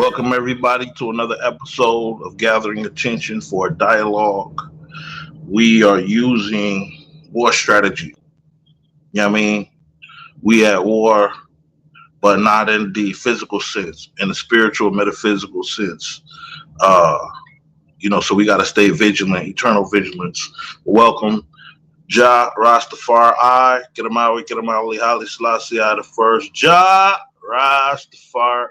Welcome, everybody, to another episode of Gathering Attention for a Dialogue. We are using war strategy. You know what I mean? We at war, but not in the physical sense, in the spiritual, metaphysical sense. Uh, so we got to stay vigilant, eternal vigilance. Welcome, Ja Rastafari. Get him out, Haile Selassie the first. Ja Rastafari.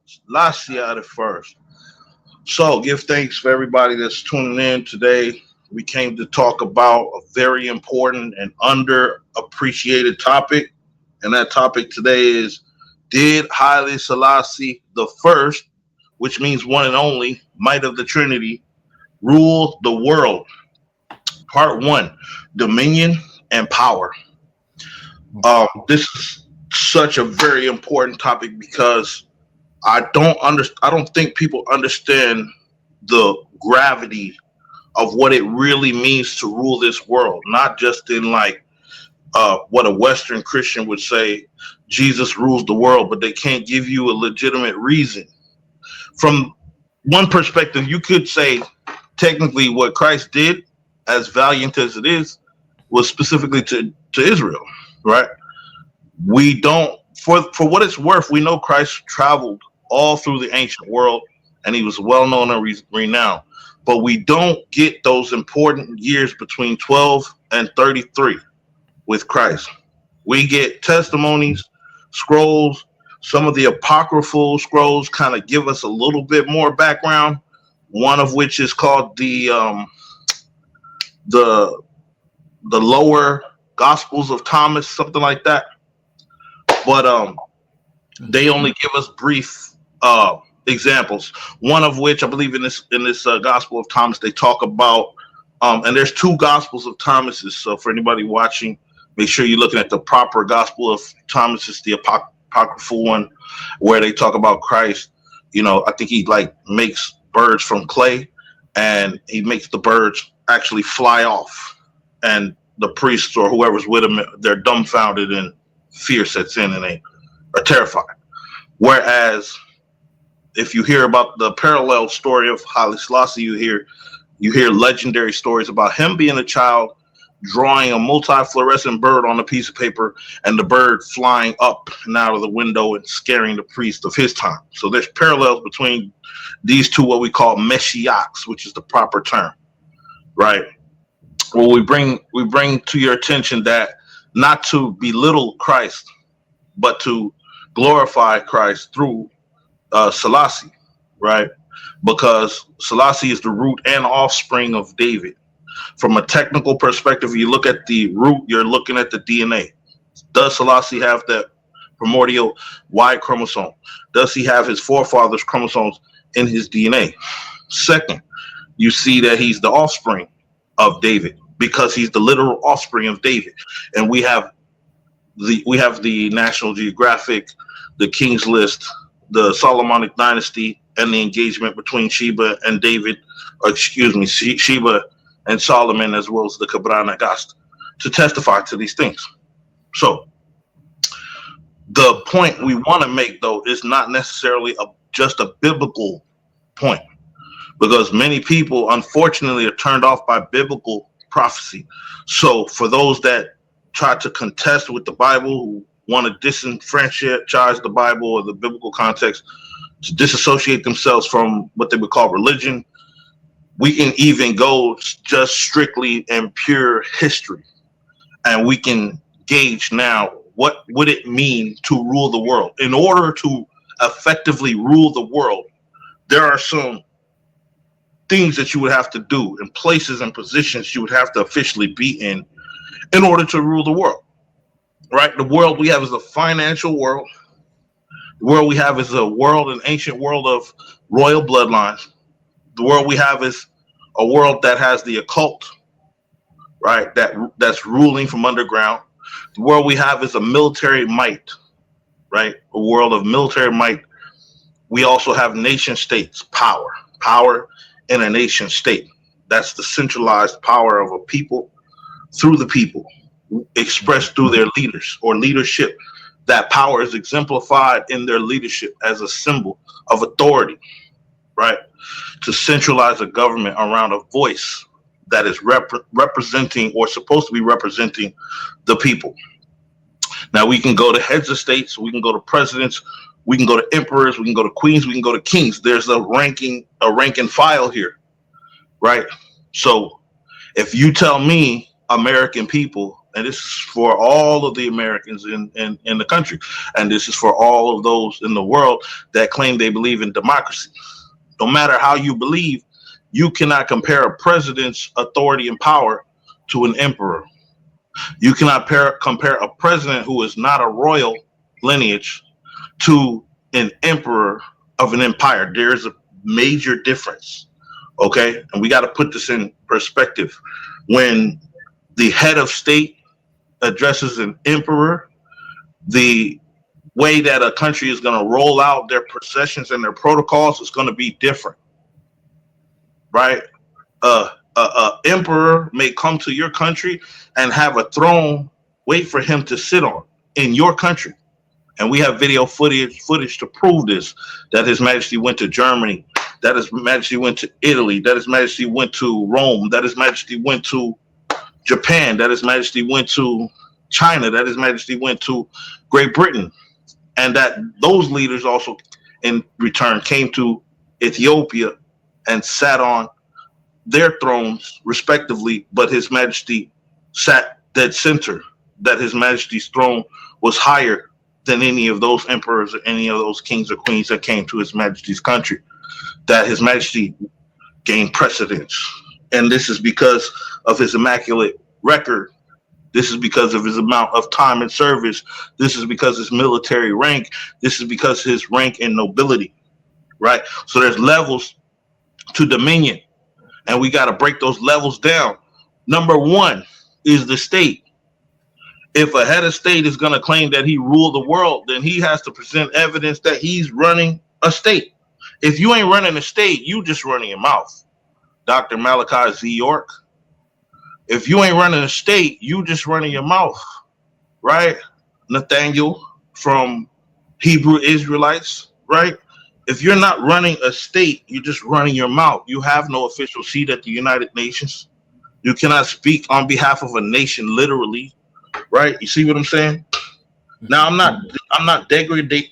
Selassie the first. So, give thanks for everybody that's tuning in today. We came to talk about a very important and underappreciated topic. And that topic today is: did Haile Selassie the first, which means one and only, might of the Trinity, rule the world? Part one: dominion and power. This is such a very important topic because I don't think people understand the gravity of what it really means to rule this world. Not just in like what a Western Christian would say, Jesus rules the world, but they can't give you a legitimate reason. From one perspective, you could say technically what Christ did, as valiant as it is, was specifically to Israel, right? We don't, for what it's worth, we know Christ traveled all through the ancient world, and he was well known and renowned. But we don't get those important years between 12 and 33 with Christ. We get testimonies, scrolls. Some of the apocryphal scrolls kind of give us a little bit more background. One of which is called the lower Gospels of Thomas, something like that. But they only give us brief examples. One of which I believe in this Gospel of Thomas, they talk about, and there's two Gospels of Thomases. So for anybody watching, make sure you're looking at the proper Gospel of Thomas. It's the apocryphal one where they talk about Christ. I think he like makes birds from clay, and he makes the birds actually fly off, and the priests or whoever's with him, they're dumbfounded and fear sets in, and they are terrified. Whereas if you hear about the parallel story of Haile Selassie, you hear legendary stories about him being a child, drawing a multi-fluorescent bird on a piece of paper, and the bird flying up and out of the window and scaring the priest of his time. So there's parallels between these two, what we call Meshiachs, which is the proper term, right? Well, we bring to your attention that not to belittle Christ, but to glorify Christ through Selassie, right? Because Selassie is the root and offspring of David. From a technical perspective, you look at the root, you're looking at the DNA. Does Selassie have that primordial Y chromosome? Does he have his forefathers' chromosomes in his DNA? Second, you see that he's the offspring of David because he's the literal offspring of David. And we have the National Geographic, the King's List, the Solomonic dynasty, and the engagement between Sheba and David, Sheba and Solomon, as well as the Kabbalah Nagast, to testify to these things. So the point we want to make, though, is not necessarily just a biblical point, because many people, unfortunately, are turned off by biblical prophecy. So for those that try to contest with the Bible, who want to disenfranchise the Bible or the biblical context, to disassociate themselves from what they would call religion, we can even go just strictly in pure history, and we can gauge now what would it mean to rule the world. In order to effectively rule the world, there are some things that you would have to do, and places and positions you would have to officially be in order to rule the world, right? The world we have is a financial world. The world we have is an ancient world of royal bloodlines. The world we have is a world that has the occult, right? That's ruling from underground. The world we have is a military might, right? A world of military might. We also have nation states, power in a nation state. That's the centralized power of a people through the people, expressed through their leaders or leadership. that power is exemplified in their leadership as a symbol of authority, right? To centralize a government around a voice that is representing or supposed to be representing the people. Now we can go to heads of states, we can go to presidents, we can go to emperors, we can go to queens, we can go to kings. There's a rank and file here, right? So if you tell me, American people, and this is for all of the Americans in the country, and this is for all of those in the world that claim they believe in democracy. No matter how you believe, you cannot compare a president's authority and power to an emperor. You cannot compare a president who is not a royal lineage to an emperor of an empire. There's a major difference, okay? And we got to put this in perspective. When the head of state addresses an emperor, the way that a country is going to roll out their processions and their protocols is going to be different, right? Emperor may come to your country and have a throne wait for him to sit on in your country. And we have video footage to prove this, that His Majesty went to Germany, that His Majesty went to Italy, that His Majesty went to Rome, that His Majesty went to Japan, that His Majesty went to China, that His Majesty went to Great Britain, and that those leaders also in return came to Ethiopia and sat on their thrones respectively, but His Majesty sat dead center, that His Majesty's throne was higher than any of those emperors or any of those kings or queens that came to His Majesty's country, that His Majesty gained precedence. And this is because of his immaculate record. This is because of his amount of time and service. This is because his military rank. This is because his rank and nobility, right? So there's levels to dominion, and we got to break those levels down. Number one is the state. If a head of state is going to claim that he ruled the world, then he has to present evidence that he's running a state. If you ain't running a state, you just running your mouth. Dr. Malachi Z. York. If you ain't running a state, you just running your mouth, right? Nathaniel from Hebrew Israelites, right? If you're not running a state, you're just running your mouth. You have no official seat at the United Nations. You cannot speak on behalf of a nation, literally, right? You see what I'm saying? Now, I'm not degrading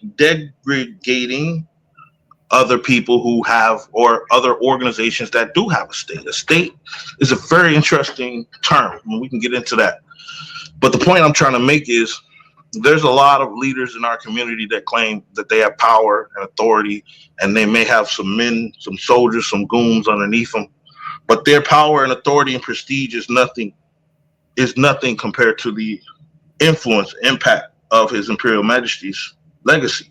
other people who have, or other organizations that do have a state. A state is a very interesting term, and we can get into that. But the point I'm trying to make is there's a lot of leaders in our community that claim that they have power and authority, and they may have some men, some soldiers, some goons underneath them, but their power and authority and prestige is nothing compared to the influence, impact of His Imperial Majesty's legacy.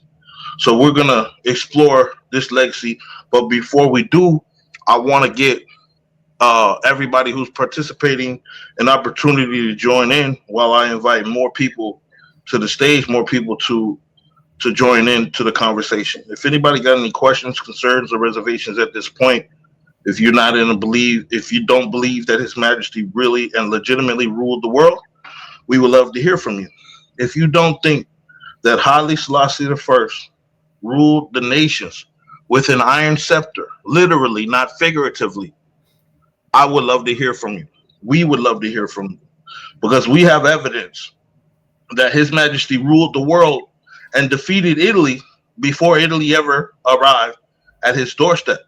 So we're going to explore this legacy. But before we do, I want to get everybody who's participating an opportunity to join in while I invite more people to the stage, more people to join in to the conversation. If anybody got any questions, concerns, or reservations at this point, if you don't believe that His Majesty really and legitimately ruled the world, we would love to hear from you. If you don't think that Haile Selassie I ruled the nations with an iron scepter, literally, not figuratively, I would love to hear from you. We would love to hear from you, because we have evidence that His Majesty ruled the world and defeated Italy before Italy ever arrived at his doorstep.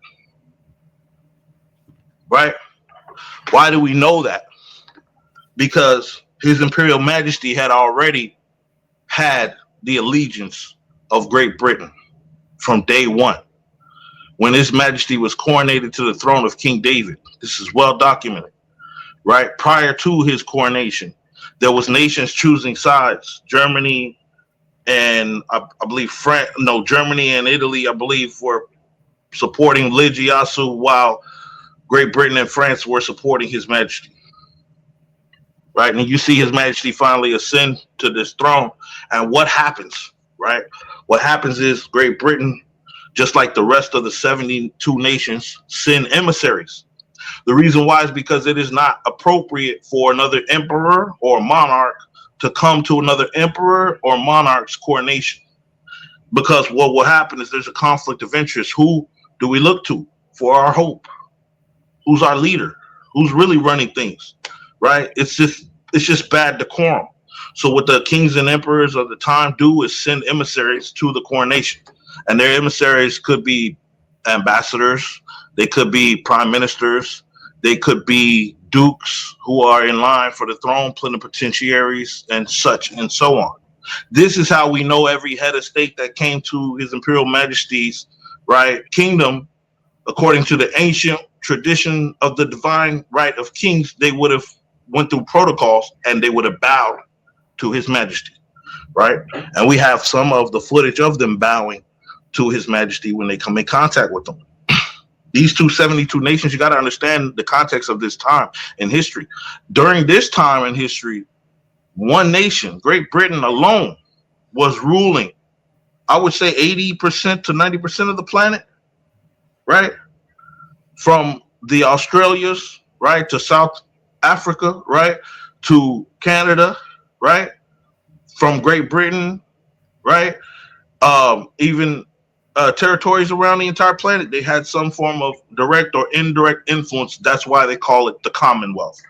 Right? Why do we know that? Because His Imperial Majesty had already had the allegiance of Great Britain from day one. When His Majesty was coronated to the throne of King David, this is well documented, right? Prior to his coronation, there was nations choosing sides. Germany and I believe Germany and Italy, I believe, were supporting Lijia Yasu, while Great Britain and France were supporting His Majesty. Right? And you see His Majesty finally ascend to this throne. And what happens, right? What happens is Great Britain, just like the rest of the 72 nations, send emissaries. The reason why is because it is not appropriate for another emperor or monarch to come to another emperor or monarch's coronation. Because what will happen is there's a conflict of interest. Who do we look to for our hope? Who's our leader? Who's really running things? Right? It's just bad decorum. So what the kings and emperors of the time do is send emissaries to the coronation. And their emissaries could be ambassadors, they could be prime ministers, they could be dukes who are in line for the throne, plenipotentiaries, and such and so on. This is how we know every head of state that came to His Imperial Majesty's right kingdom, according to the ancient tradition of the divine right of kings, they would have went through protocols and they would have bowed to His Majesty, right? And we have some of the footage of them bowing to His Majesty when they come in contact with them. These 272 nations, you got to understand the context of this time in history. During this time in history, one nation, Great Britain alone, was ruling, I would say 80% to 90% of the planet, right? From the Australias, right, to South Africa, right, to Canada, right, from Great Britain, right, even territories around the entire planet, they had some form of direct or indirect influence. That's why they call it the Commonwealth.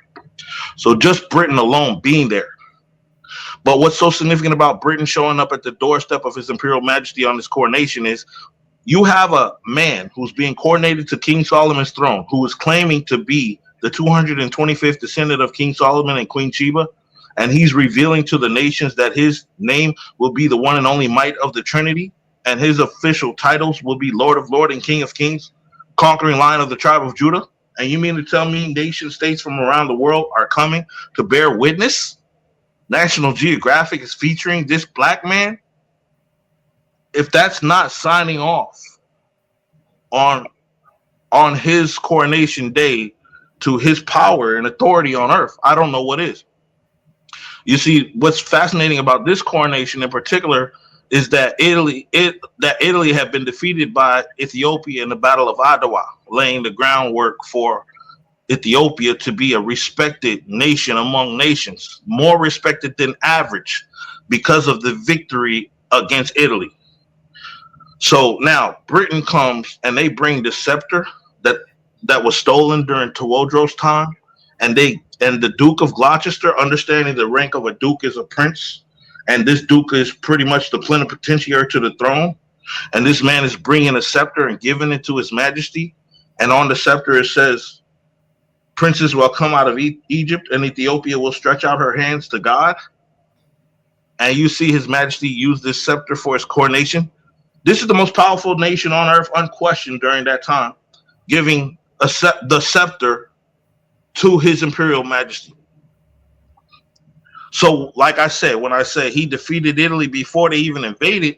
So just Britain alone being there. But what's so significant about Britain showing up at the doorstep of His Imperial Majesty on this coronation is you have a man who's being coronated to King Solomon's throne, who is claiming to be the 225th descendant of King Solomon and Queen Sheba, and he's revealing to the nations that his name will be the one and only might of the Trinity, and his official titles will be Lord of Lords and King of Kings, conquering Lion of the tribe of Judah. And you mean to tell me nation states from around the world are coming to bear witness? National Geographic is featuring this black man? If that's not signing off on his coronation day to his power and authority on earth, I don't know what is. You see, what's fascinating about this coronation in particular is that Italy had been defeated by Ethiopia in the Battle of Adwa, laying the groundwork for Ethiopia to be a respected nation among nations, more respected than average because of the victory against Italy. So now Britain comes and they bring the scepter that was stolen during Tewodros' time, and the Duke of Gloucester, understanding the rank of a duke is a prince, and this duke is pretty much the plenipotentiary to the throne, and this man is bringing a scepter and giving it to His Majesty, and on the scepter it says, "Princes will come out of Egypt, and Ethiopia will stretch out her hands to God." And you see His Majesty use this scepter for his coronation. This is the most powerful nation on earth, unquestioned, during that time, giving the scepter to His Imperial Majesty. So, like I said, when I say he defeated Italy before they even invaded,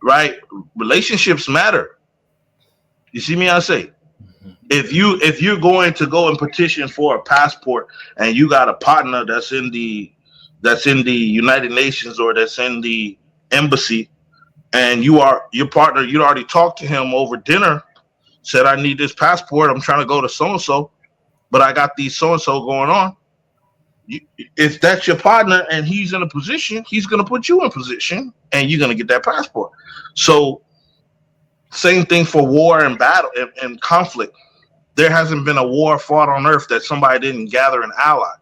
right? Relationships matter. You see me? I say, if you're going to go and petition for a passport, and you got a partner that's in the United Nations or that's in the embassy, and your partner, you'd already talked to him over dinner, said, "I need this passport. I'm trying to go to so and so, but I got these so and so going on." If that's your partner and he's in a position, he's going to put you in position, and you're going to get that passport. So, same thing for war and battle and conflict. There hasn't been a war fought on earth that somebody didn't gather an ally.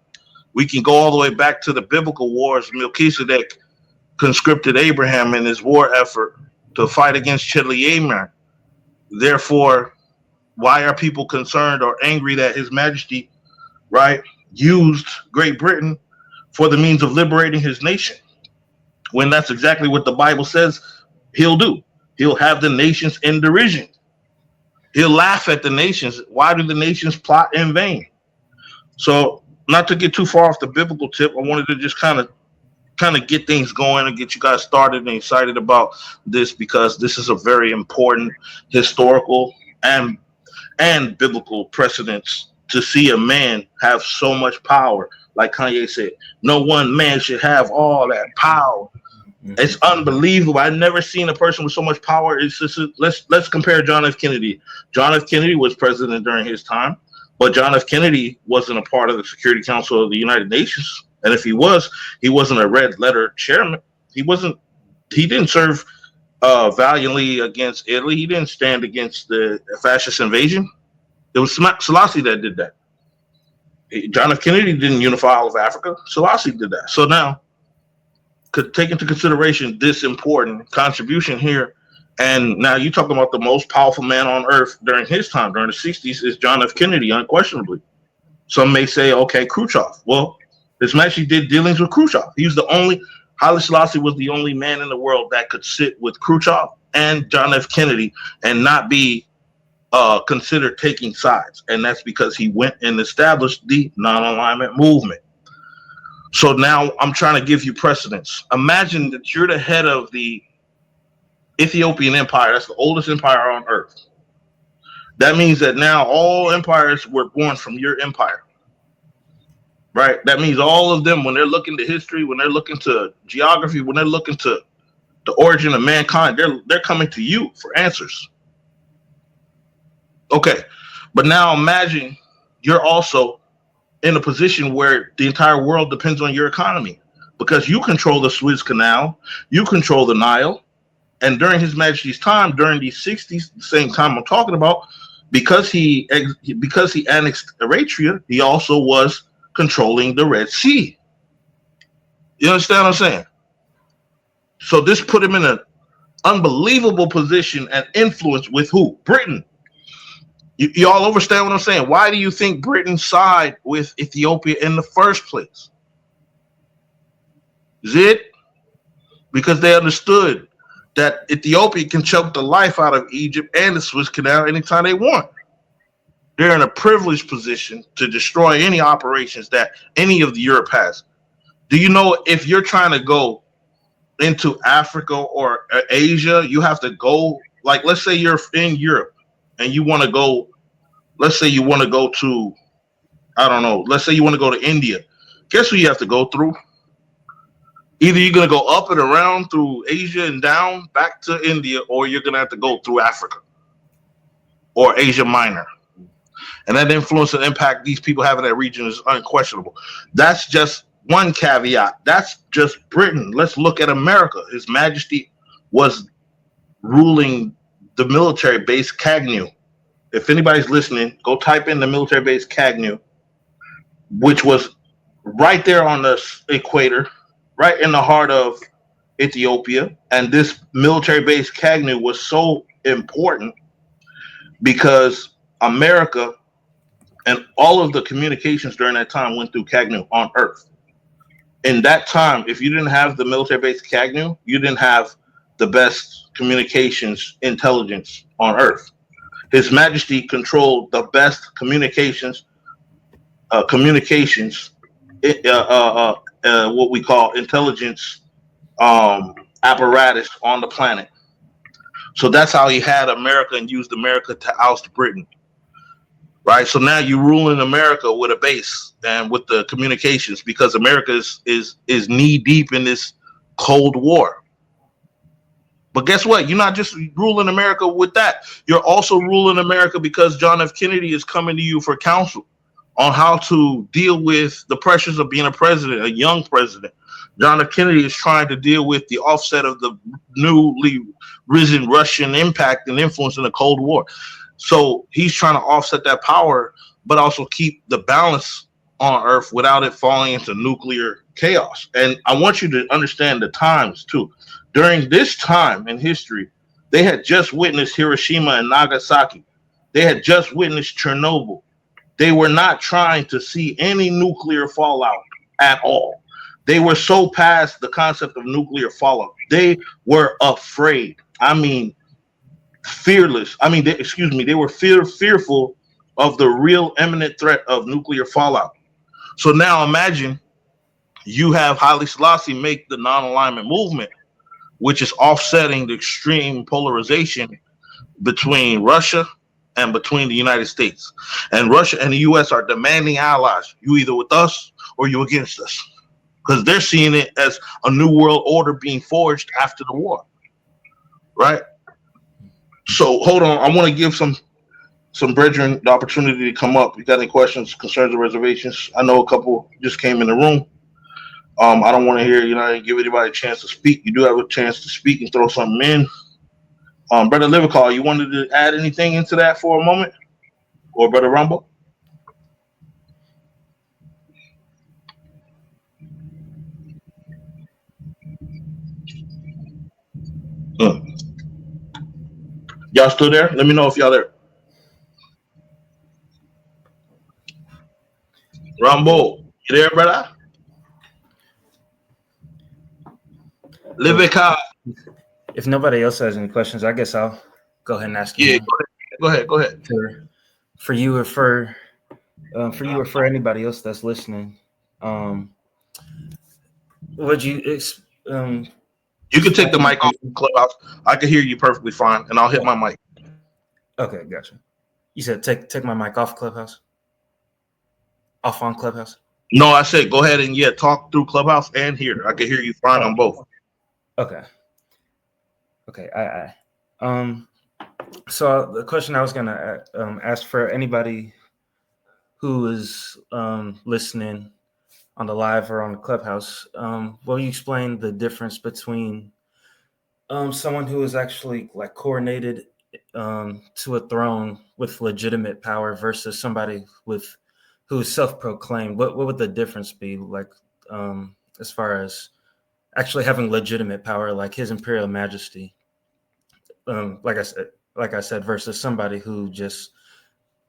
We can go all the way back to the biblical wars. Melchizedek conscripted Abraham in his war effort to fight against Chedorlaomer. Therefore, why are people concerned or angry that His Majesty, right, used Great Britain for the means of liberating his nation, when that's exactly what the Bible says He'll do? He'll have the nations in derision. He'll laugh at the nations. Why do the nations plot in vain? So, not to get too far off the biblical tip, I wanted to just kind of get things going and get you guys started and excited about this, because this is a very important historical and biblical precedence to see a man have so much power. Like Kanye said, no one man should have all that power. Mm-hmm. It's unbelievable. I've never seen a person with so much power. It's just, let's compare John F. Kennedy. John F. Kennedy was president during his time, but John F. Kennedy wasn't a part of the Security Council of the United Nations. And if he wasn't a red letter chairman. He wasn't. He didn't serve valiantly against Italy. He didn't stand against the fascist invasion. It was Selassie that did that. John F. Kennedy didn't unify all of Africa. Selassie did that. So now, could take into consideration this important contribution here. And now you're talking about the most powerful man on earth during his time, during the 60s, is John F. Kennedy, unquestionably. Some may say, okay, Khrushchev. Well, His Majesty did dealings with Khrushchev. He was the only, Haile Selassie was the only man in the world that could sit with Khrushchev and John F. Kennedy and not be considered taking sides. And that's because he went and established the non-alignment movement. So now I'm trying to give you precedence. Imagine that you're the head of the Ethiopian Empire. That's the oldest empire on earth. That means that now all empires were born from your empire, right? That means all of them, when they're looking to history, when they're looking to geography, when they're looking to the origin of mankind, they're coming to you for answers. Okay, but now imagine you're also in a position where the entire world depends on your economy because you control the Suez Canal, you control the Nile, and during His Majesty's time, during the 60s, the same time I'm talking about, because he annexed Eritrea, he also was controlling the Red Sea. You understand what I'm saying? So this put him in an unbelievable position and influence with who? Britain. You all understand what I'm saying? Why do you think Britain sided with Ethiopia in the first place? Is it because they understood that Ethiopia can choke the life out of Egypt and the Suez Canal anytime they want? They're in a privileged position to destroy any operations that any of Europe has. Do you know if you're trying to go into Africa or Asia, you have to go, like, let's say you're in Europe and you want to go, let's say you want to go to, I don't know, let's say you want to go to India. Guess who you have to go through? Either you're going to go up and around through Asia and down back to India, or you're going to have to go through Africa or Asia Minor. And that influence and impact these people have in that region is unquestionable. That's just one caveat. That's just Britain. Let's look at America. His Majesty was ruling the military base Cagnew. If anybody's listening, go type in the military base Cagnew, which was right there on the equator, right in the heart of Ethiopia. And this military base Cagnew was so important because America and all of the communications during that time went through Cagnew on Earth. In that time, if you didn't have the military base Cagnew, you didn't have the best communications intelligence on Earth. His Majesty controlled the best communications, what we call intelligence apparatus on the planet. So that's how he had America and used America to oust Britain. Right. So now you rule in America with a base and with the communications because America is knee deep in this Cold War. But guess what? You're not just ruling America with that. You're also ruling America because John F. Kennedy is coming to you for counsel on how to deal with the pressures of being a president, a young president. John F. Kennedy is trying to deal with the offset of the newly risen Russian impact and influence in the Cold War. So he's trying to offset that power, but also keep the balance on Earth without it falling into nuclear chaos. And I want you to understand the times too. During this time in history, they had just witnessed Hiroshima and Nagasaki. They had just witnessed Chernobyl. They were not trying to see any nuclear fallout at all. They were so past the concept of nuclear fallout. They were afraid. I mean, fearless. I mean, they were fearful of the real imminent threat of nuclear fallout. So now imagine you have Haile Selassie make the non-alignment movement, which is offsetting the extreme polarization between Russia and between the United States. And Russia and the US are demanding allies. You either with us or you against us. Because they're seeing it as a new world order being forged after the war. Right? So hold on, I want to give some brethren the opportunity to come up. You got any questions, concerns, or reservations? I know a couple just came in the room. I don't want to hear, give anybody a chance to speak. You do have a chance to speak and throw something in. Brother Livercall, you wanted to add anything into that for a moment? Or Brother Rumble? Hmm. Y'all still there? Let me know if y'all there. Rumble, you there, brother? Livercall. If nobody else has any questions, I guess I'll go ahead and ask you. Yeah, go ahead. For you or for anybody else that's listening, would you you can take the mic off Clubhouse. I can hear you perfectly fine, and I'll hit my mic. Okay, gotcha. You said take my mic off Clubhouse? Off on Clubhouse? No, I said go ahead and talk through Clubhouse and here. I can hear you fine on both. Okay. So the question I was gonna ask for anybody who is listening on the live or on the Clubhouse, will you explain the difference between someone who is actually like coronated to a throne with legitimate power versus somebody who is self-proclaimed? What would the difference be like as far as actually having legitimate power, like His Imperial Majesty? Like I said, versus somebody who just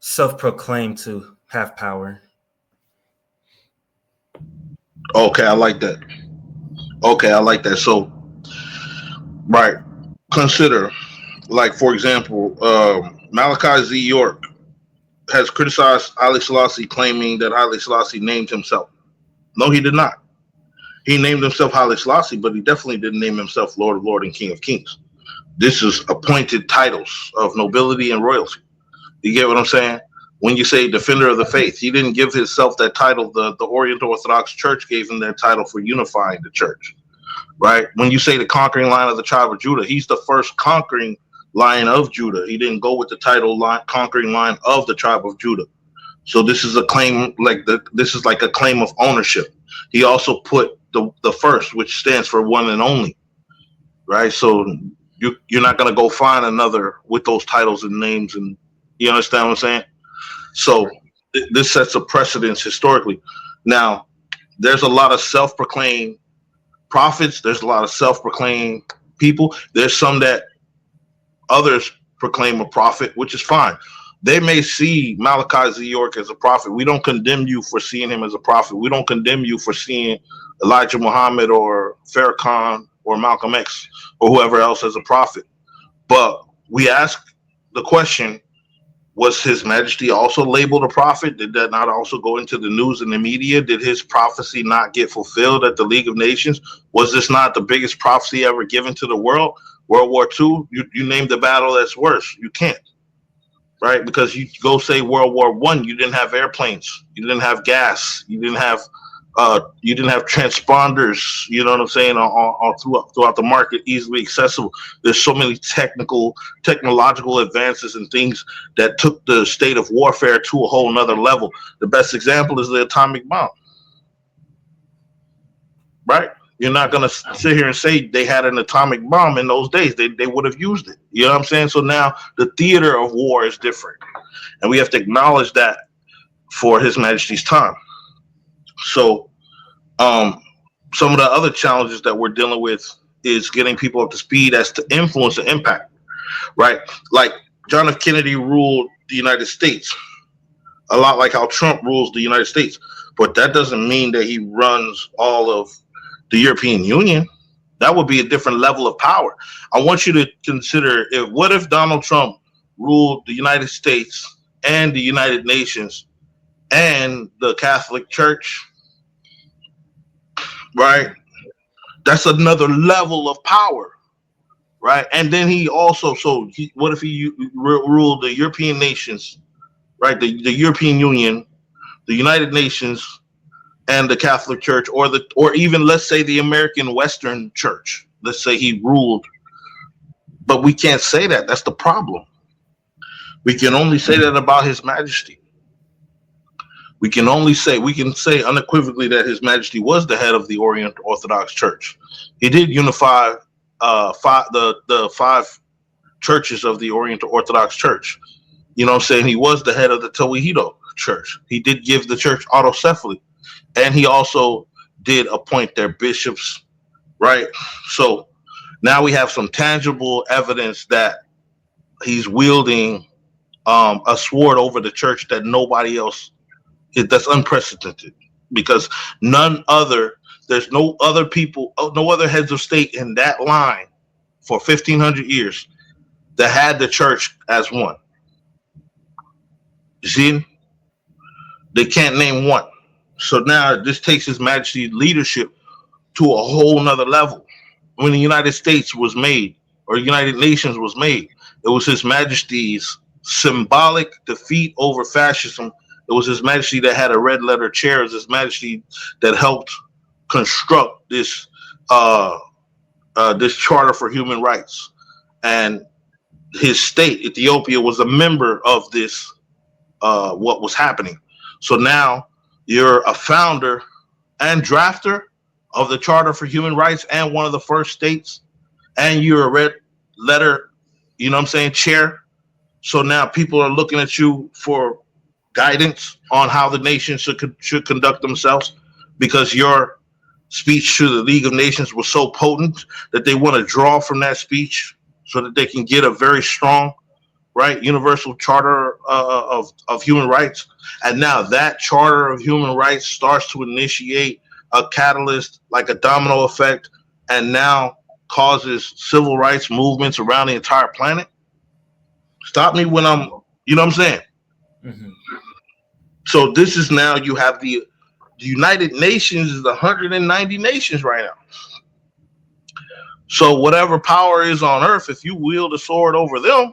self-proclaimed to have power. Okay, I like that. So, right, consider, like, for example, Malachi Z. York has criticized Haile Selassie, claiming that Haile Selassie named himself. No, he did not. He named himself Haile Selassie, but he definitely didn't name himself Lord of Lords and King of Kings. This is appointed titles of nobility and royalty. You get what I'm saying? When you say defender of the faith, he didn't give himself that title. The Oriental Orthodox Church gave him that title for unifying the church, right? When you say the conquering line of the tribe of Judah, he's the first conquering line of Judah. He didn't go with the title conquering line of the tribe of Judah. So this is a claim, this is like a claim of ownership. He also put the first, which stands for one and only, right? So you're not going to go find another with those titles and names, and you understand what I'm saying? So this sets a precedence historically. Now, there's a lot of self-proclaimed prophets. There's a lot of self-proclaimed people. There's some that others proclaim a prophet, which is fine. They may see Malachi Z. York as a prophet. We don't condemn you for seeing him as a prophet. We don't condemn you for seeing Elijah Muhammad or Farrakhan or Malcolm X or whoever else as a prophet. But we ask the question, was His Majesty also labeled a prophet? Did that not also go into the news and the media? Did his prophecy not get fulfilled at the League of Nations? Was this not the biggest prophecy ever given to the world? World War II, you name the battle that's worse. You can't, right? Because you go say World War I, you didn't have airplanes, you didn't have gas, you didn't have transponders, you know what I'm saying, all throughout the market, easily accessible. There's so many technological advances and things that took the state of warfare to a whole nother level. The best example is the atomic bomb, right? You're not going to sit here and say they had an atomic bomb in those days. They would have used it. You know what I'm saying? So now the theater of war is different, and we have to acknowledge that for His Majesty's time. So some of the other challenges that we're dealing with is getting people up to speed as to influence and impact, right? Like John F. Kennedy ruled the United States a lot like how Trump rules the United States, but that doesn't mean that he runs all of the European Union. That would be a different level of power. I want you to consider, what if Donald Trump ruled the United States and the United Nations and the Catholic Church, right? That's another level of power, right? And then he also, what if he ruled the European nations, right? The European Union, the United Nations, and the Catholic Church, or even, let's say, the American Western Church. Let's say he ruled, but we can't say that. That's the problem. We can only say that about His Majesty, we can say unequivocally that His Majesty was the head of the Orient Orthodox Church. He did unify the five churches of the Orient Orthodox Church. You know what I'm saying? He was the head of the Tewahedo Church. He did give the church autocephaly, and he also did appoint their bishops, right? So now we have some tangible evidence that he's wielding a sword over the church that nobody else, that's unprecedented, because there's no other people, no other heads of state in that line for 1,500 years that had the church as one. You see? They can't name one. So now this takes His Majesty's leadership to a whole nother level. When the United States was made, or United Nations was made, it was His Majesty's symbolic defeat over fascism. It was His Majesty that had a red letter chair. It was His Majesty that helped construct this this Charter for Human Rights. And his state, Ethiopia, was a member of this, what was happening. So now you're a founder and drafter of the Charter for Human Rights and one of the first states, and you're a red letter, you know what I'm saying, chair. So now people are looking at you for guidance on how the nation should conduct themselves, because your speech to the League of Nations was so potent that they want to draw from that speech so that they can get a very strong, right, universal charter of human rights. And now that charter of human rights starts to initiate a catalyst, like a domino effect, and now causes civil rights movements around the entire planet. Stop me when I'm, you know what I'm saying? Mm-hmm. So this is now, you have the United Nations is 190 nations right now. So whatever power is on earth, if you wield a sword over them,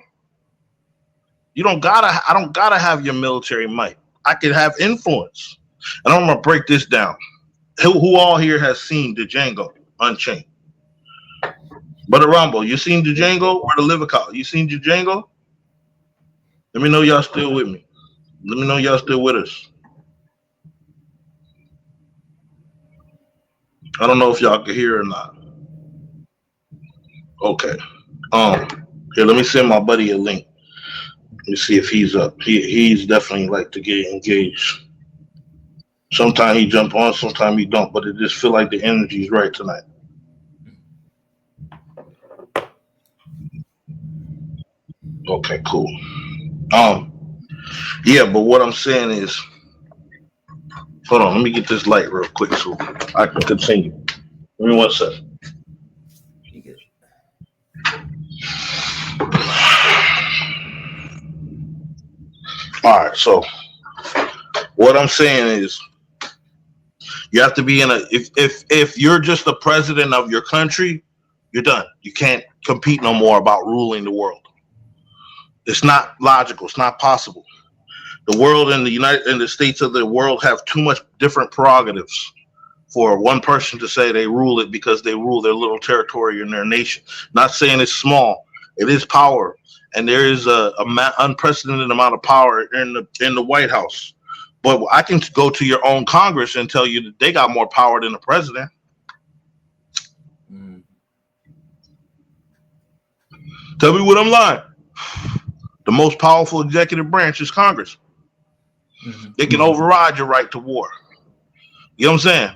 I don't gotta have your military might. I could have influence. And I'm gonna break this down. Who all here has seen Django Unchained? Brother Rambo, you seen Django? Or the Livical? You seen Django? Let me know y'all still with me. Let me know y'all still with us. I don't know if y'all can hear or not. Okay. Here, let me send my buddy a link. Let me see if he's up. He's definitely like to get engaged. Sometimes he jump on, sometimes he don't, but it just feel like the energy is right tonight. Okay, cool. Yeah, but what I'm saying is, hold on, let me get this light real quick so I can continue. Give me 1 second. All right, so what I'm saying is, you have to be in if you're just the president of your country, you're done. You can't compete no more about ruling the world. It's not logical. It's not possible. The world and the states of the world have too much different prerogatives for one person to say they rule it because they rule their little territory in their nation. Not saying it's small. It is power, and there is a unprecedented amount of power in the White House. But I can go to your own Congress and tell you that they got more power than the president. Tell me what I'm lying. The most powerful executive branch is Congress. Mm-hmm. They can override your right to war. You know what I'm saying?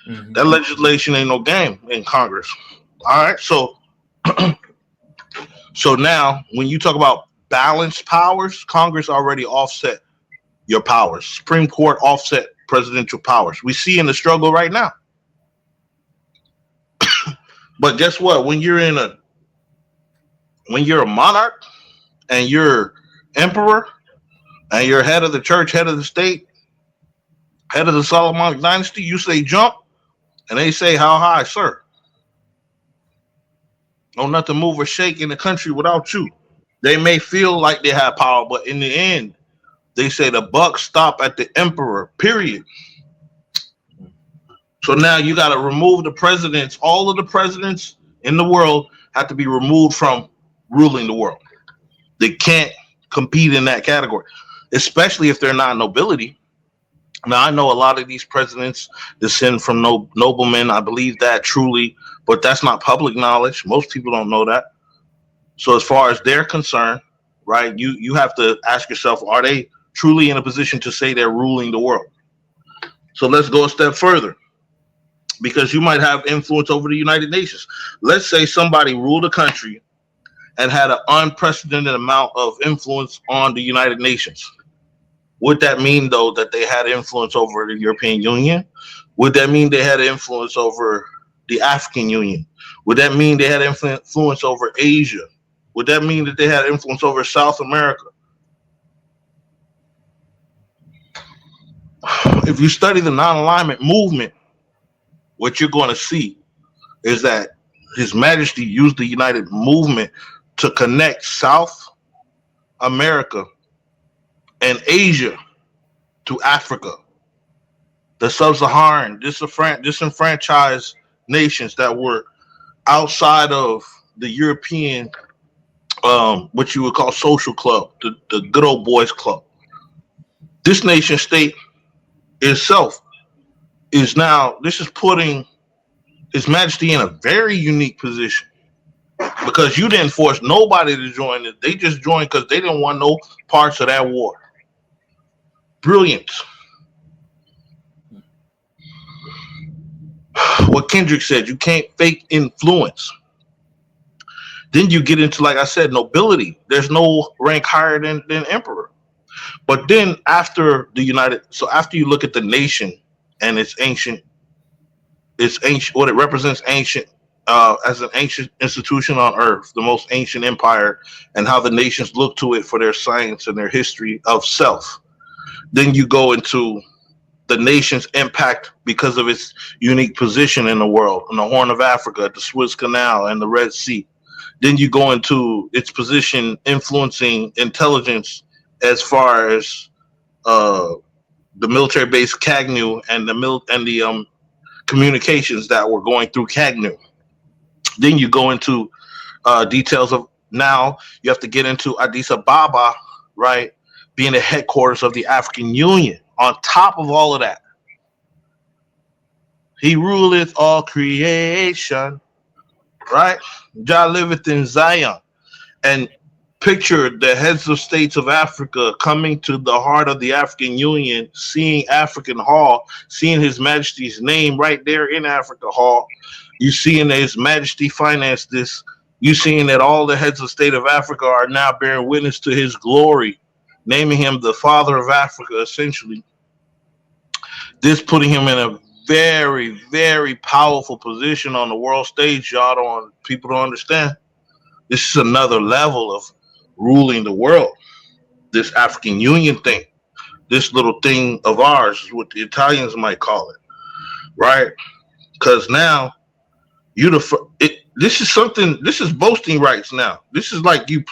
Mm-hmm. That legislation ain't no game in Congress. All right, so so now when you talk about balanced powers, Congress already offset your powers. Supreme Court offset presidential powers. We see in the struggle right now. But guess what? When you're a monarch and you're emperor and you're head of the church, head of the state, head of the Solomonic dynasty, you say jump and they say how high, sir? No, nothing move or shake in the country without you. They may feel like they have power, but in the end, they say the buck stop at the emperor, period. So now you got to remove the presidents. All of the presidents in the world have to be removed from ruling the world. They can't compete in that category, especially if they're not nobility. Now, I know a lot of these presidents descend from noblemen. I believe that truly, but that's not public knowledge. Most people don't know that. So, as far as they're concerned, right, you have to ask yourself, are they truly in a position to say they're ruling the world? So, let's go a step further because you might have influence over the United Nations. Let's say somebody ruled a country and had an unprecedented amount of influence on the United Nations. Would that mean, though, that they had influence over the European Union? Would that mean they had influence over the African Union? Would that mean they had influence over Asia? Would that mean that they had influence over South America? If you study the non alignment movement, what you're going to see is that His Majesty used the United Movement to connect South America and Asia to Africa, the sub-Saharan disenfranchised nations that were outside of the European, what you would call social club, the good old boys club. This nation state itself this is putting His Majesty in a very unique position because you didn't force nobody to join it. They just joined because they didn't want no parts of that war. Brilliance. What Kendrick said, you can't fake influence. Then you get into, like I said, nobility. There's no rank higher than emperor. But then after you look at the nation and its ancient, what it represents ancient, as an ancient institution on earth, the most ancient empire, and how the nations look to it for their science and their history of self. Then you go into the nation's impact because of its unique position in the world, in the Horn of Africa, the Suez Canal, and the Red Sea. Then you go into its position influencing intelligence as far as the military base Cagnu and the communications that were going through Cagnu. Then you go into details of, now you have to get into Addis Ababa, right, being the headquarters of the African Union. On top of all of that, He ruleth all creation, right? Jah liveth in Zion. And picture the heads of states of Africa coming to the heart of the African Union, seeing African Hall, seeing His Majesty's name right there in Africa Hall. You seeing that His Majesty financed this. You seeing that all the heads of state of Africa are now bearing witness to His glory, naming Him the Father of Africa, essentially. This putting Him in a very, very powerful position on the world stage. People don't understand. This is another level of ruling the world. This African Union thing, this little thing of ours, is what the Italians might call it, right? Because now this is boasting rights now. This is like you're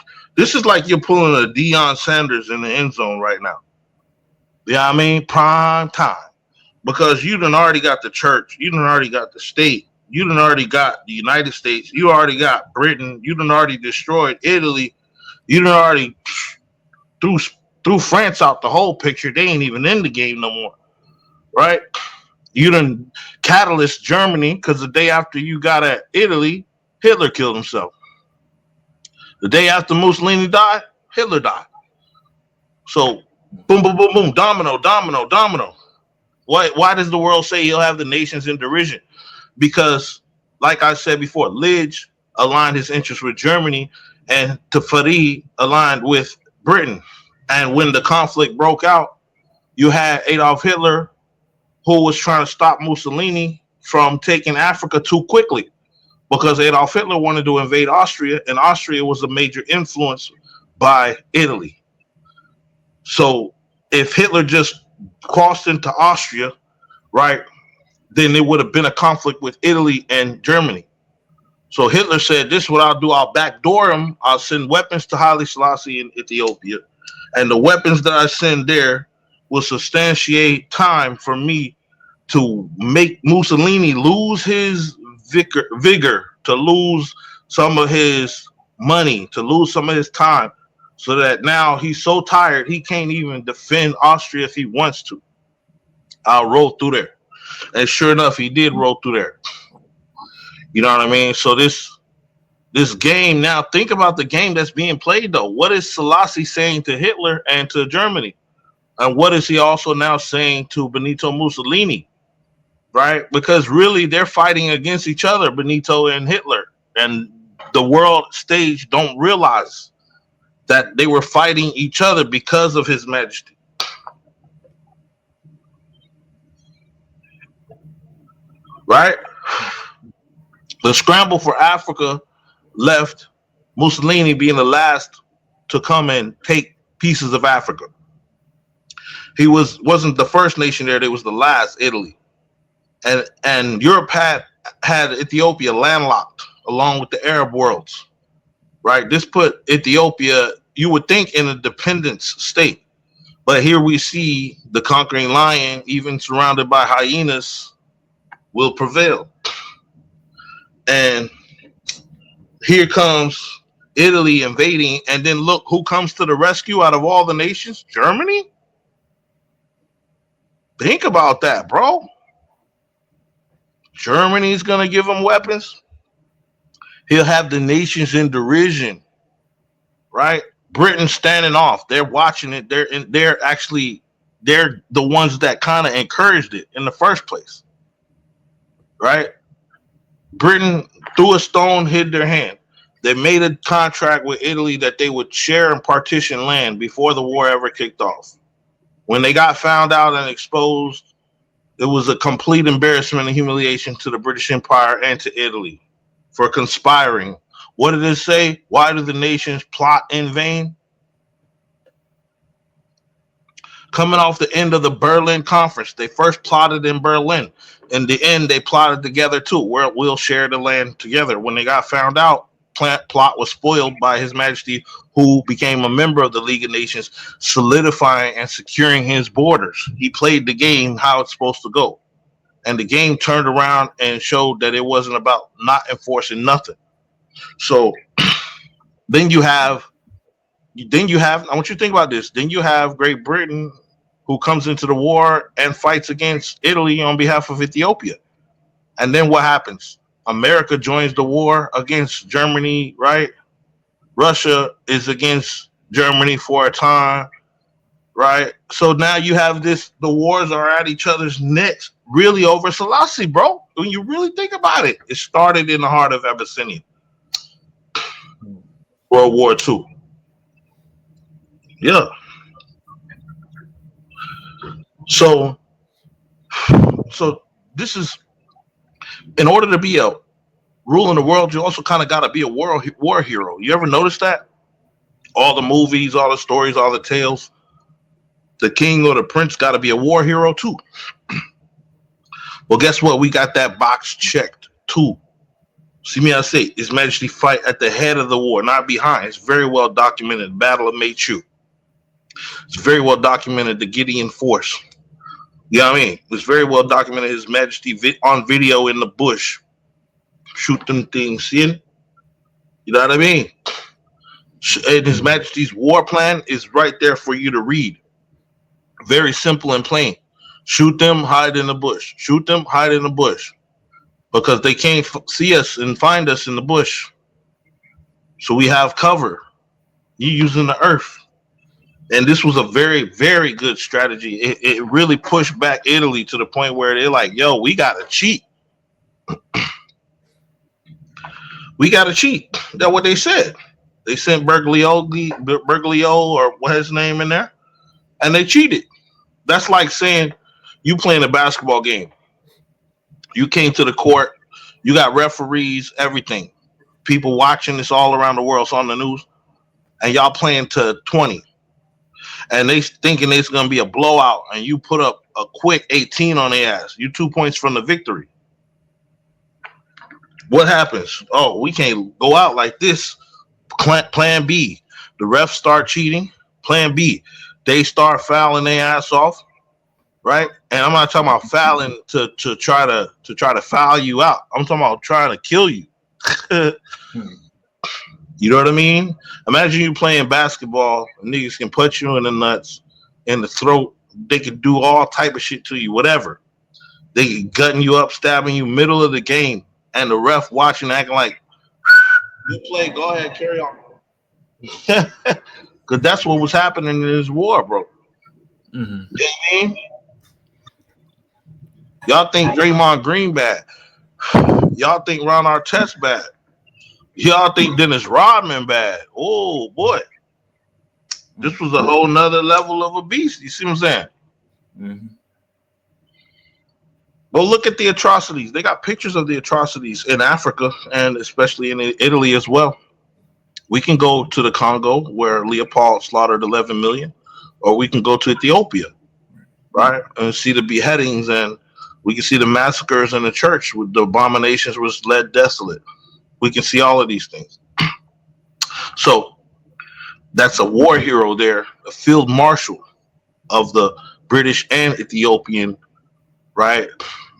pulling a Deion Sanders in the end zone right now. You know what I mean? Prime time. Because you done already got the church, you done already got the state, you done already got the United States, you already got Britain, you done already destroyed Italy, you done already threw France out the whole picture. They ain't even in the game no more, right? You done catalyst Germany because the day after you got at Italy, Hitler killed himself. The day after Mussolini died, Hitler died. So boom, boom, boom, boom, domino, domino, domino. Why does the world say he'll have the nations in derision? Because, like I said before, Lidge aligned his interests with Germany, and Tafari aligned with Britain. And when the conflict broke out, you had Adolf Hitler, who was trying to stop Mussolini from taking Africa too quickly, because Adolf Hitler wanted to invade Austria, and Austria was a major influence by Italy. So if Hitler just crossed into Austria, right, then there would have been a conflict with Italy and Germany. So Hitler said, this is what I'll do. I'll backdoor him. I'll send weapons to Haile Selassie in Ethiopia. And the weapons that I send there will substantiate time for me to make Mussolini lose his vigor, to lose some of his money, to lose some of his time, so that now he's so tired he can't even defend Austria if he wants to. I'll roll through there. And sure enough, he did roll through there. You know what I mean? So this game now, think about the game that's being played though. What is Selassie saying to Hitler and to Germany? And what is he also now saying to Benito Mussolini? Right? Because really they're fighting against each other, Benito and Hitler. And the world stage don't realize that they were fighting each other because of His Majesty. Right? The scramble for Africa left Mussolini being the last to come and take pieces of Africa. He wasn't the first nation there, they was the last, Italy. And Europe had Ethiopia landlocked along with the Arab worlds. Right? This put Ethiopia, you would think, in a dependence state. But here we see the conquering lion, even surrounded by hyenas, will prevail. And here comes Italy invading, and then look who comes to the rescue out of all the nations? Germany? Think about that, bro. Germany's gonna give them weapons. He'll have the nations in derision, right? Britain standing off. They're watching it. They're the ones that kind of encouraged it in the first place, right? Britain threw a stone, hid their hand. They made a contract with Italy that they would share and partition land before the war ever kicked off. When they got found out and exposed, it was a complete embarrassment and humiliation to the British Empire and to Italy for conspiring. What did it say? Why do the nations plot in vain? Coming off the end of the Berlin Conference, they first plotted in Berlin. In the end, they plotted together too, where we'll share the land together. When they got found out, plot was spoiled by His Majesty, who became a member of the League of Nations, solidifying and securing his borders. He played the game how it's supposed to go. And the game turned around and showed that it wasn't about not enforcing nothing. So then you have, I want you to think about this. Then you have Great Britain, who comes into the war and fights against Italy on behalf of Ethiopia. And then what happens? America joins the war against Germany, right? Russia is against Germany for a time, right? So now you have this, the wars are at each other's necks, really over Selassie, bro. When you really think about it, it started in the heart of Abyssinia. World War II. Yeah. So this is, in order to be a ruling the world, you also kind of got to be a war hero. You ever notice that? All the movies, all the stories, all the tales. The king or the prince got to be a war hero too. Well, guess what? We got that box checked too. See me, I say, His Majesty fight at the head of the war, not behind. It's very well documented. Battle of Meichu. It's very well documented. The Gideon Force. You know what I mean? It's very well documented. His Majesty on video in the bush. Shoot them things in. You know what I mean? And His Majesty's war plan is right there for you to read. Very simple and plain. Shoot them, hide in the bush. Shoot them, hide in the bush. Because they can't see us and find us in the bush. So we have cover. You're using the earth. And this was a very, very good strategy. It really pushed back Italy to the point where they're like, yo, we got to cheat. We got to cheat. That's what they said. They sent Bergoglio or what his name in there, and they cheated. That's like saying you playing a basketball game. You came to the court. You got referees, everything. People watching this all around the world. It's on the news. And y'all playing to 20. And they thinking it's going to be a blowout. And you put up a quick 18 on their ass. You 2 points from the victory. What happens? Oh, we can't go out like this. Plan B. The refs start cheating. Plan B. They start fouling their ass off. Right? And I'm not talking about fouling to try to foul you out. I'm talking about trying to kill you. You know what I mean? Imagine you playing basketball, and niggas can put you in the nuts, in the throat, They could do all type of shit to you, whatever. They could gutting you up, stabbing you middle of the game, and the ref watching, acting like you play. Go ahead, carry on. Because that's what was happening in this war, bro. Mm-hmm. You know what I mean? Y'all think Draymond Green bad. Y'all think Ron Artest bad. Y'all think Dennis Rodman bad. Oh boy. This was a whole nother level of a beast. You see what I'm saying? Mm-hmm. Go look at the atrocities. They got pictures of the atrocities in Africa and especially in Italy as well. We can go to the Congo where Leopold slaughtered 11 million, or we can go to Ethiopia, right, and see the beheadings, and we can see the massacres in the church with the abominations was led desolate. We can see all of these things. So that's a war hero there, a field marshal of the British and Ethiopian, right,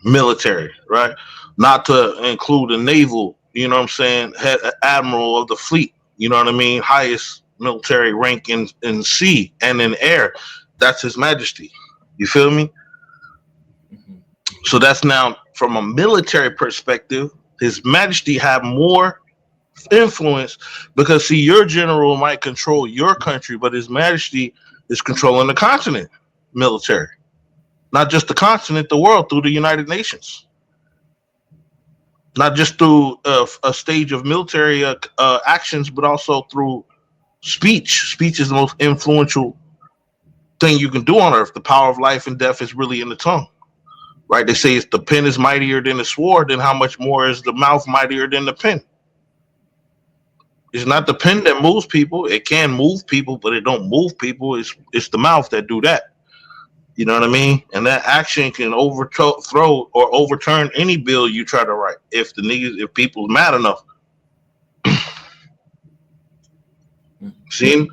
military, right, not to include the naval, you know what I'm saying, head admiral of the fleet, you know what I mean, highest military rank in sea and in air. That's His Majesty. You feel me? Mm-hmm. So that's now from a military perspective, His Majesty have more influence because see, your general might control your country, but His Majesty is controlling the continent military, not just the continent, the world through the United Nations, not just through a stage of military actions, but also through speech. Speech is the most influential thing you can do on earth. The power of life and death is really in the tongue, right? They say if the pen is mightier than the sword, then how much more is the mouth mightier than the pen? It's not the pen that moves people. It can move people, but it don't move people. It's the mouth that do that. You know what I mean? And that action can overthrow or overturn any bill you try to write if if people's mad enough. See?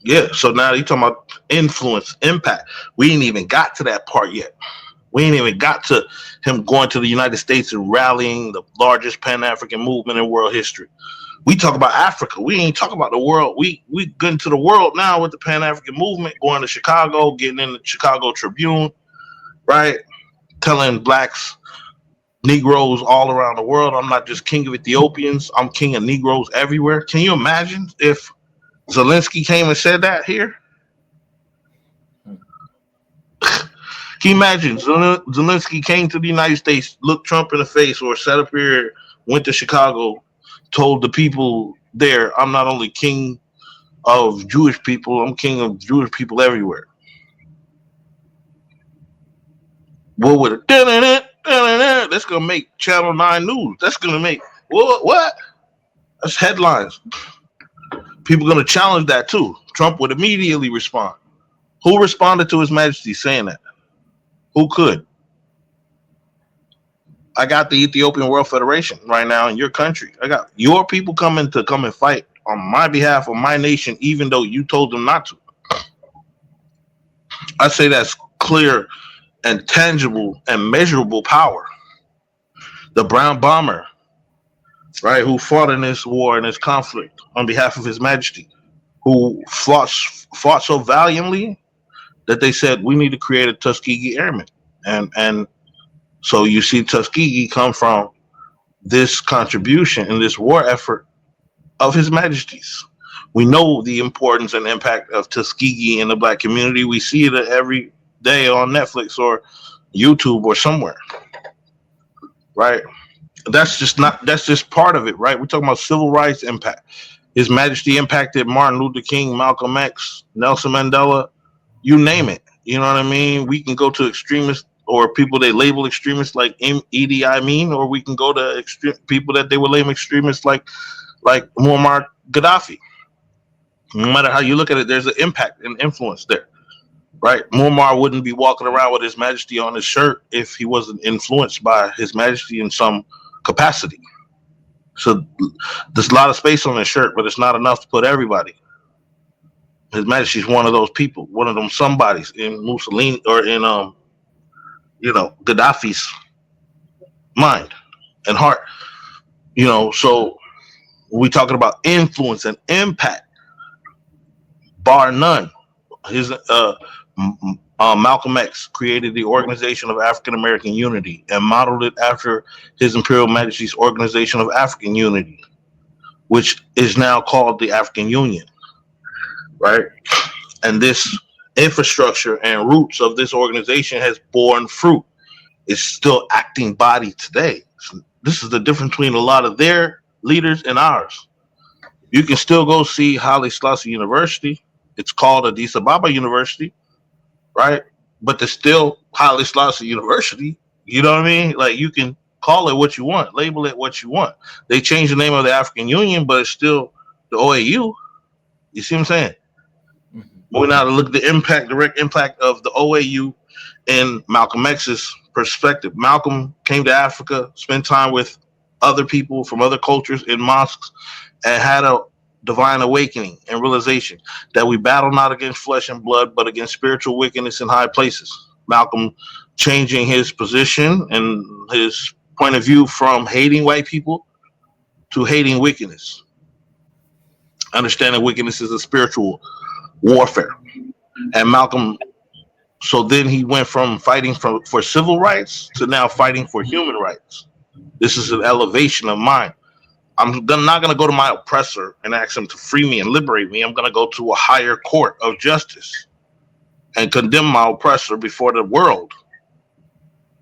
Yeah. So now you're talking about influence, impact. We ain't even got to that part yet. We ain't even got to him going to the United States and rallying the largest Pan-African movement in world history. We talk about Africa. We ain't talk about the world. We get into the world now with the Pan-African movement, going to Chicago, getting in the Chicago Tribune, right? Telling blacks, Negroes all around the world, I'm not just king of Ethiopians, I'm king of Negroes everywhere. Can you imagine if Zelensky came and said that here? Can you imagine Zelensky came to the United States, looked Trump in the face, or sat up here, went to Chicago, told the people there, I'm not only king of Jewish people, I'm king of Jewish people everywhere. What would it? That's gonna make Channel 9 news. That's gonna make what? That's headlines. People gonna challenge that too. Trump would immediately respond. Who responded to His Majesty saying that? Who could? I got the Ethiopian World Federation right now in your country. I got your people coming to come and fight on my behalf of my nation, even though you told them not to. I say that's clear and tangible and measurable power. The Brown Bomber, right, who fought in this war and this conflict on behalf of His Majesty, who fought so valiantly that they said we need to create a Tuskegee Airmen, and so you see Tuskegee come from this contribution in this war effort of His Majesty's. We know the importance and impact of Tuskegee in the black community. We see it every day on Netflix or YouTube or somewhere, right? That's just part of it, right? We're talking about civil rights impact. His Majesty impacted Martin Luther King, Malcolm X, Nelson Mandela, you name it. You know what I mean? We can go to extremists or people they label extremists like Idi Amin, or we can go to people that they would label extremists like Muammar Gaddafi. No matter how you look at it, there's an impact and influence there, right? Muammar wouldn't be walking around with His Majesty on his shirt if he wasn't influenced by His Majesty in some capacity. So there's a lot of space on his shirt, but it's not enough to put everybody. His Majesty's one of those people, one of them somebodies in Mussolini or in Gaddafi's mind and heart. So we talking about influence and impact, bar none. His Malcolm X created the Organization of African American Unity and modeled it after His Imperial Majesty's Organization of African Unity, which is now called the African Union, right? And this infrastructure and roots of this organization has borne fruit. It's still acting body today. So this is the difference between a lot of their leaders and ours. You can still go see Haile Selassie University. It's called Addis Ababa University, right? But there's still Haile Selassie University. You know what I mean? Like, you can call it what you want, label it what you want. They changed the name of the African Union, but it's still the OAU. You see what I'm saying? We're now to look at the impact, direct impact of the OAU in Malcolm X's perspective. Malcolm came to Africa, spent time with other people from other cultures in mosques, and had a divine awakening and realization that we battle not against flesh and blood, but against spiritual wickedness in high places. Malcolm changing his position and his point of view from hating white people to hating wickedness. Understanding wickedness is a spiritual warfare. And Malcolm, so then he went from fighting for civil rights to now fighting for human rights. This is an elevation of mind. I'm not going to go to my oppressor and ask him to free me and liberate me. I'm going to go to a higher court of justice and condemn my oppressor before the world,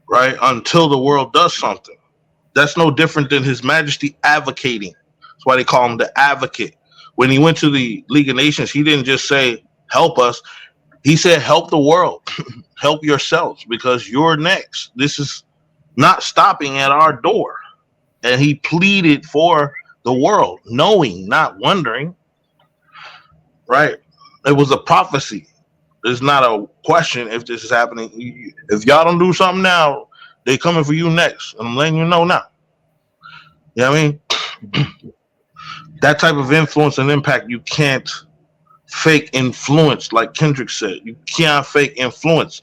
right? Until the world does something. That's no different than His Majesty advocating. That's why they call him the advocate. When he went to the League of Nations, he didn't just say, help us. He said, help the world. Help yourselves, because you're next. This is not stopping at our door. And he pleaded for the world, knowing, not wondering, right? It was a prophecy. It's not a question if this is happening. If y'all don't do something now, they coming for you next. And I'm letting you know now. You know what I mean? That type of influence and impact, you can't fake influence, like Kendrick said. You can't fake influence.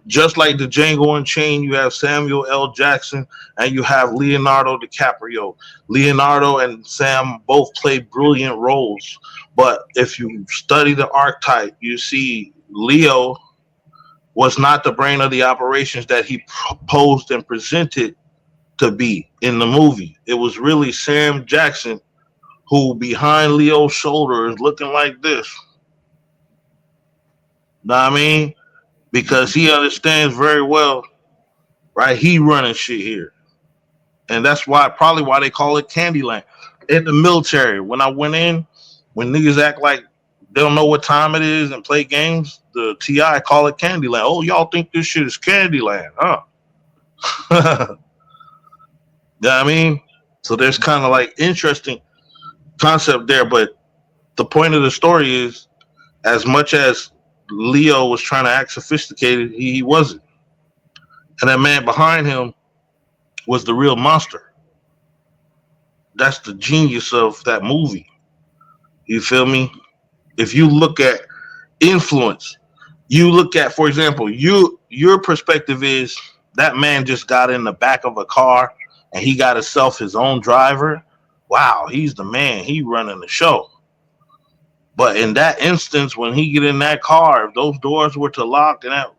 Just like the Django Unchained, you have Samuel L. Jackson and you have Leonardo DiCaprio. Leonardo and Sam both played brilliant roles. But if you study the archetype, you see Leo was not the brain of the operations that he posed and presented to be in the movie. It was really Sam Jackson who behind Leo's shoulder is looking like this. Know what I mean? Because he understands very well, right? He running shit here. And that's probably why they call it Candyland. In the military, when I went in, when niggas act like they don't know what time it is and play games, the TI call it Candyland. Oh, y'all think this shit is Candyland, huh? You know what I mean? So there's kind of like interesting concept there, but the point of the story is, as much as Leo was trying to act sophisticated, he wasn't. And that man behind him was the real monster. That's the genius of that movie. You feel me? If you look at influence, you look at, for example, your perspective is that man just got in the back of a car and he got himself his own driver. Wow, he's the man. He running the show. But in that instance, when he get in that car, if those doors were to lock and that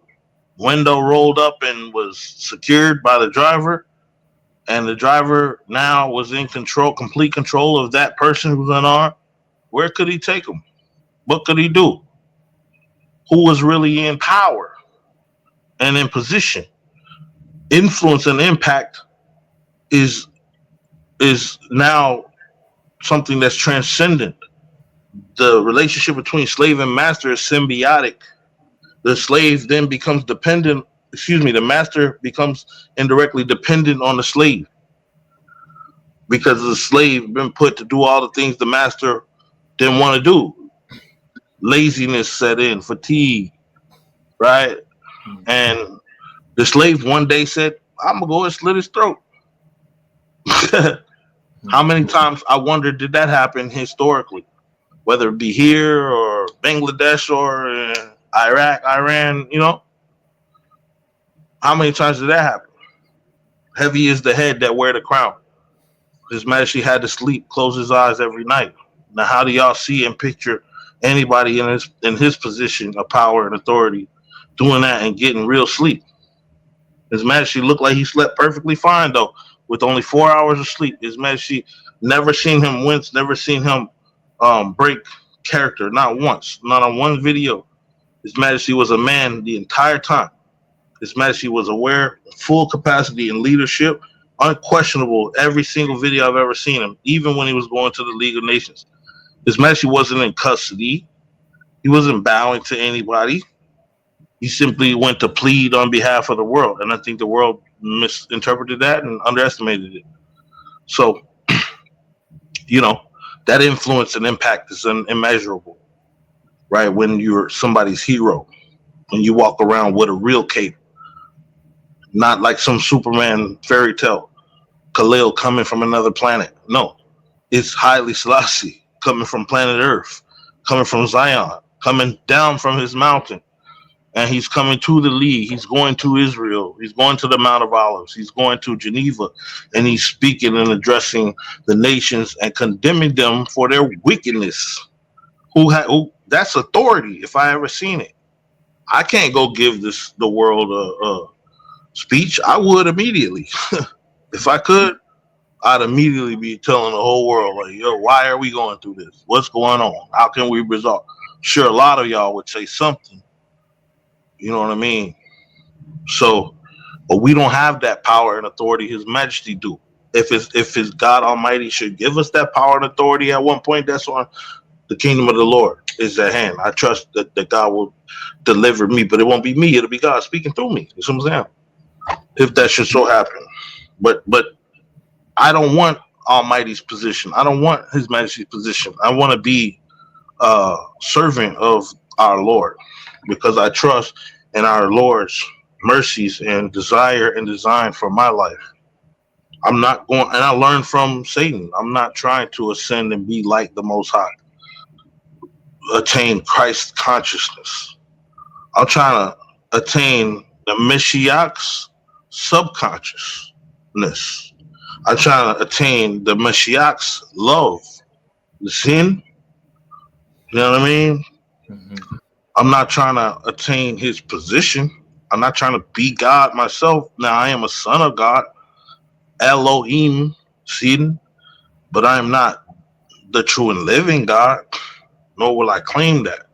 window rolled up and was secured by the driver, and the driver now was in control, complete control of that person who's unarmed, where could he take him? What could he do? Who was really in power and in position? Influence and impact is now something that's transcendent. The relationship between slave and master is symbiotic. The slave then becomes dependent, the master becomes indirectly dependent on the slave, because the slave been put to do all the things the master didn't want to do. Laziness set in, fatigue, right? And the slave one day said, I'm gonna go and slit his throat. How many times, I wonder, did that happen historically? Whether it be here or Bangladesh or Iraq, Iran, how many times did that happen? Heavy is the head that wear the crown. His Majesty had to sleep, close his eyes every night. Now, how do y'all see and picture anybody in his position of power and authority doing that and getting real sleep. His Majesty looked like he slept perfectly fine though, with only 4 hours of sleep. His Majesty never seen him wince, never seen him break character, not once, not on one video. His Majesty was a man the entire time. His Majesty was aware, full capacity in leadership, unquestionable. Every single video I've ever seen him, even when he was going to the League of Nations. His Majesty wasn't in custody. He wasn't bowing to anybody. He simply went to plead on behalf of the world, and I think the world misinterpreted that and underestimated it. So, that influence and impact is immeasurable, right? When you're somebody's hero, when you walk around with a real cape, not like some Superman fairy tale, Khalil coming from another planet. No, it's Haile Selassie coming from planet Earth, coming from Zion, coming down from his mountain. And he's coming to the League. He's going to Israel. He's going to the Mount of Olives. He's going to Geneva. And he's speaking and addressing the nations and condemning them for their wickedness. That's authority, if I ever seen it. I can't go give the world a speech. I would immediately. If I could, I'd immediately be telling the whole world, like, yo, why are we going through this? What's going on? How can we resolve? Sure, a lot of y'all would say something. You know what I mean? So, but we don't have that power and authority His Majesty do. If his God Almighty should give us that power and authority at one point, that's on the kingdom of the Lord is at hand. I trust that God will deliver me, but it won't be me. It'll be God speaking through me. You see what I'm saying? If that should so happen. But I don't want Almighty's position. I don't want His Majesty's position. I want to be a servant of our Lord, because I trust in our Lord's mercies and desire and design for my life. I'm not going, and I learned from Satan. I'm not trying to ascend and be like the Most High, attain Christ consciousness. I'm trying to attain the Mashiach's subconsciousness. I'm trying to attain the Mashiach's love, the sin. You know what I mean? Mm-hmm. I'm not trying to attain his position. I'm not trying to be God myself. Now, I am a son of God, Elohim, Sidon, but I am not the true and living God, nor will I claim that.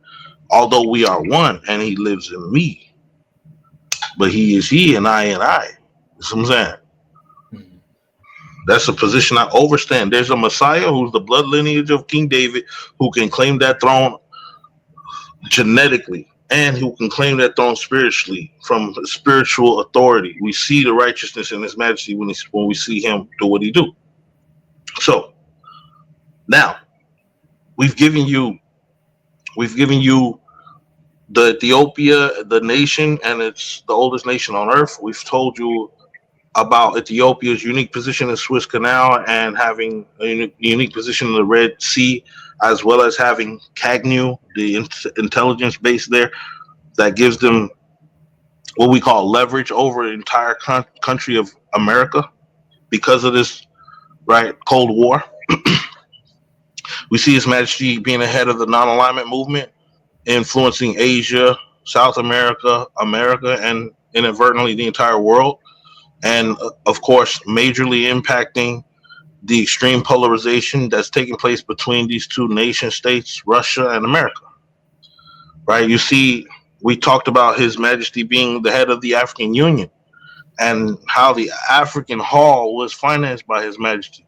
Although we are one and he lives in me, but he is he and I am I. That's what I'm saying. Mm-hmm. That's a position I overstand. There's a Messiah who's the blood lineage of King David who can claim that throne genetically, and who can claim that throne spiritually from spiritual authority. We see the righteousness in His Majesty when we see him do what he do. So now we've given you the Ethiopia, the nation, and it's the oldest nation on earth. We've told you about Ethiopia's unique position in Suez Canal and having a unique position in the Red Sea, as well as having Cagnu, the intelligence base there, that gives them what we call leverage over the entire country of America because of this, right, Cold War. We see His Majesty being ahead of the non-alignment movement, influencing Asia, South America, and inadvertently the entire world. And, of course, majorly impacting the extreme polarization that's taking place between these two nation states, Russia and America, right? You see, we talked about His Majesty being the head of the African Union and how the African Hall was financed by His Majesty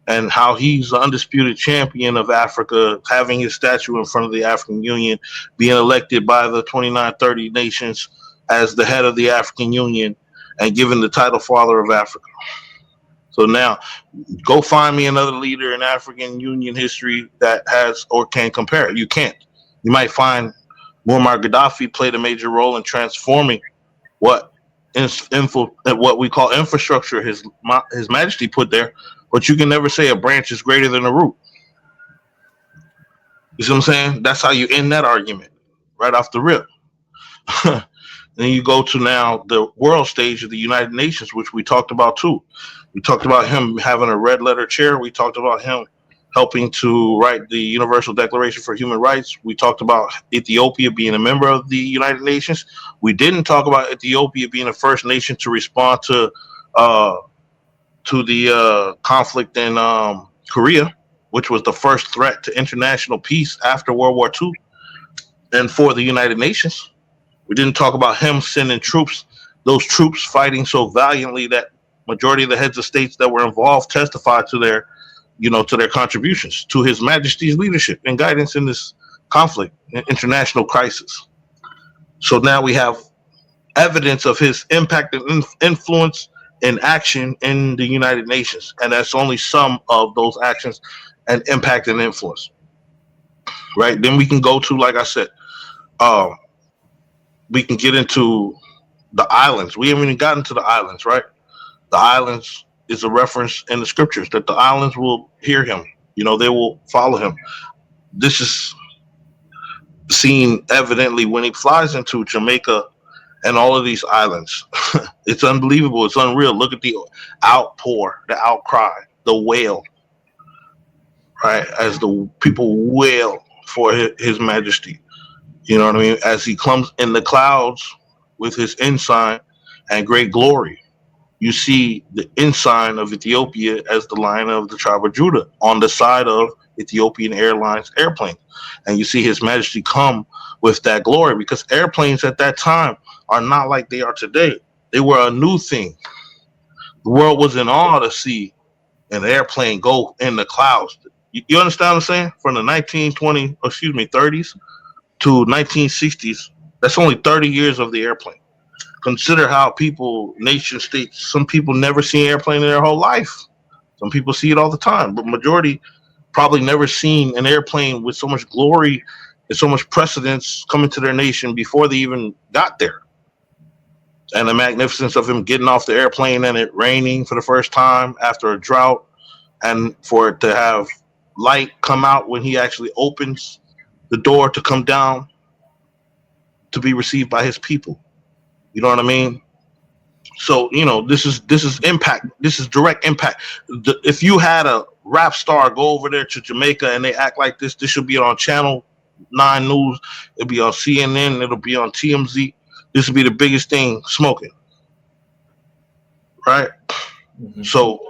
and how he's the undisputed champion of Africa, having his statue in front of the African Union, being elected by the 2930 nations as the head of the African Union and given the title Father of Africa. So now, go find me another leader in African Union history that has or can compare it. You can't. You might find Muammar Gaddafi played a major role in transforming what we call infrastructure His Majesty put there, but you can never say a branch is greater than a root. You see what I'm saying? That's how you end that argument right off the rip. Then you go to now the world stage of the United Nations, which we talked about too. We talked about him having a red letter chair. We talked about him helping to write the Universal Declaration for Human Rights. We talked about Ethiopia being a member of the United Nations. We didn't talk about Ethiopia being the first nation to respond uh, to the conflict in Korea, which was the first threat to international peace after World War II and for the United Nations. We didn't talk about him sending troops, those troops fighting so valiantly that majority of the heads of states that were involved testified to their, to their contributions to His Majesty's leadership and guidance in this conflict, international crisis. So now we have evidence of his impact and influence and action in the United Nations, and that's only some of those actions and impact and influence. Right? Then we can go to, like I said, we can get into the islands. We haven't even gotten to the islands, right? The islands is a reference in the scriptures that the islands will hear him. They will follow him. This is seen evidently when he flies into Jamaica and all of these islands. It's unbelievable. It's unreal. Look at the outpour, the outcry, the wail, right? As the people wail for his Majesty. You know what I mean? As he comes in the clouds with his ensign and great glory. You see the ensign of Ethiopia as the Lion of the tribe of Judah on the side of Ethiopian Airlines airplane. And you see His Majesty come with that glory, because airplanes at that time are not like they are today. They were a new thing. The world was in awe to see an airplane go in the clouds. You understand what I'm saying? From the 30s to 1960s, that's only 30 years of the airplane. Consider how people, nation states, some people never see an airplane in their whole life. Some people see it all the time, but majority probably never seen an airplane with so much glory and so much precedence coming to their nation before they even got there. And the magnificence of him getting off the airplane and it raining for the first time after a drought, and for it to have light come out when he actually opens the door to come down to be received by his people. You know what I mean? So, this is impact. This is direct impact. If you had a rap star go over there to Jamaica and they act like this should be on Channel 9 News. It'll be on CNN. It'll be on TMZ. This will be the biggest thing smoking. Right? Mm-hmm. So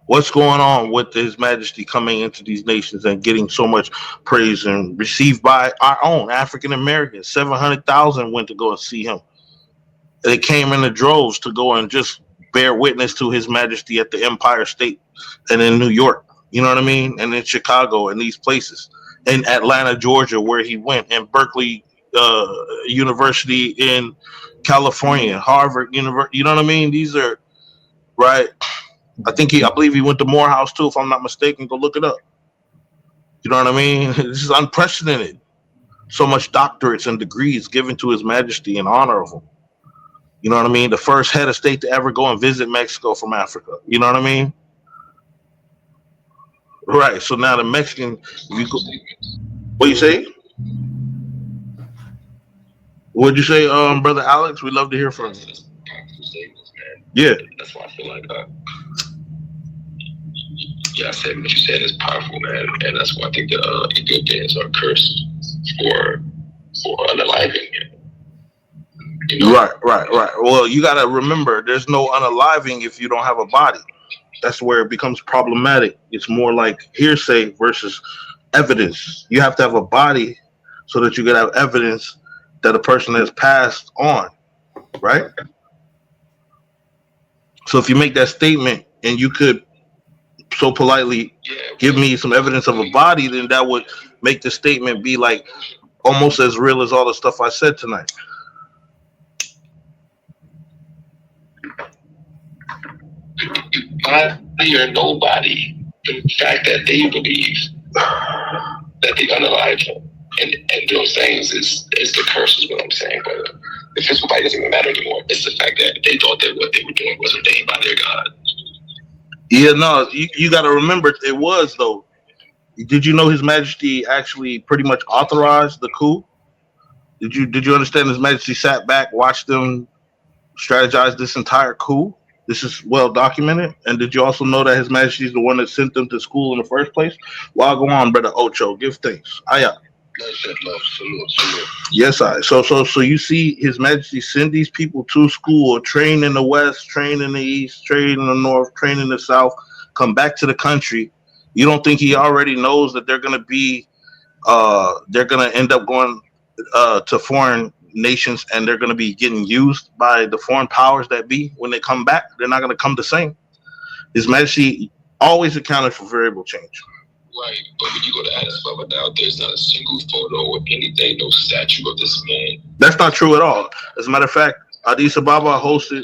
what's going on with His Majesty coming into these nations and getting so much praise and received by our own African Americans? 700,000 went to go and see him. They came in the droves to go and just bear witness to His Majesty at the Empire State and in New York. You know what I mean? And in Chicago and these places. In Atlanta, Georgia, where he went, and Berkeley University in California, Harvard University. You know what I mean? These are, right? I believe he went to Morehouse too, if I'm not mistaken. Go look it up. You know what I mean? This is unprecedented. So much doctorates and degrees given to His Majesty in honor of him. You know what I mean? The first head of state to ever go and visit Mexico from Africa. You know what I mean? Right. So now the Mexican, what you say? What'd you say, Brother Alex? We'd love to hear from you. Yeah. That's why I feel like, I said what you said is powerful, man, and that's why I think the Ethiopians are cursed for unaliving him. Right. Well, you got to remember, there's no unaliving if you don't have a body. That's where it becomes problematic. It's more like hearsay versus evidence. You have to have a body so that you can have evidence that a person has passed on, right? So if you make that statement and you could so politely give me some evidence of a body, then that would make the statement be like almost as real as all the stuff I said tonight. Body or nobody, the fact that they believe that they unalive him and those things is the curse, is what I'm saying. But the physical body doesn't even matter anymore. It's the fact that they thought that what they were doing was ordained by their God. Yeah, no, you got to remember it was, though. Did you know His Majesty actually pretty much authorized the coup? Did you understand His Majesty sat back, watched them strategize this entire coup? This is well documented. And did you also know that His Majesty is the one that sent them to school in the first place? Well, go on, brother Ocho. Give thanks. Aya. Love, salute. Yes, I. So you see, His Majesty send these people to school, train in the West, train in the East, train in the North, train in the South, come back to the country. You don't think He already knows that they're going to be, they're going to end up going to foreign nations and they're going to be getting used by the foreign powers that be when they come back? They're not going to come the same. His Majesty always accounted for variable change. Right, but when you go to Addis Ababa now, there's not a single photo or anything, no statue of this man. That's not true at all. As a matter of fact, Addis Ababa hosted.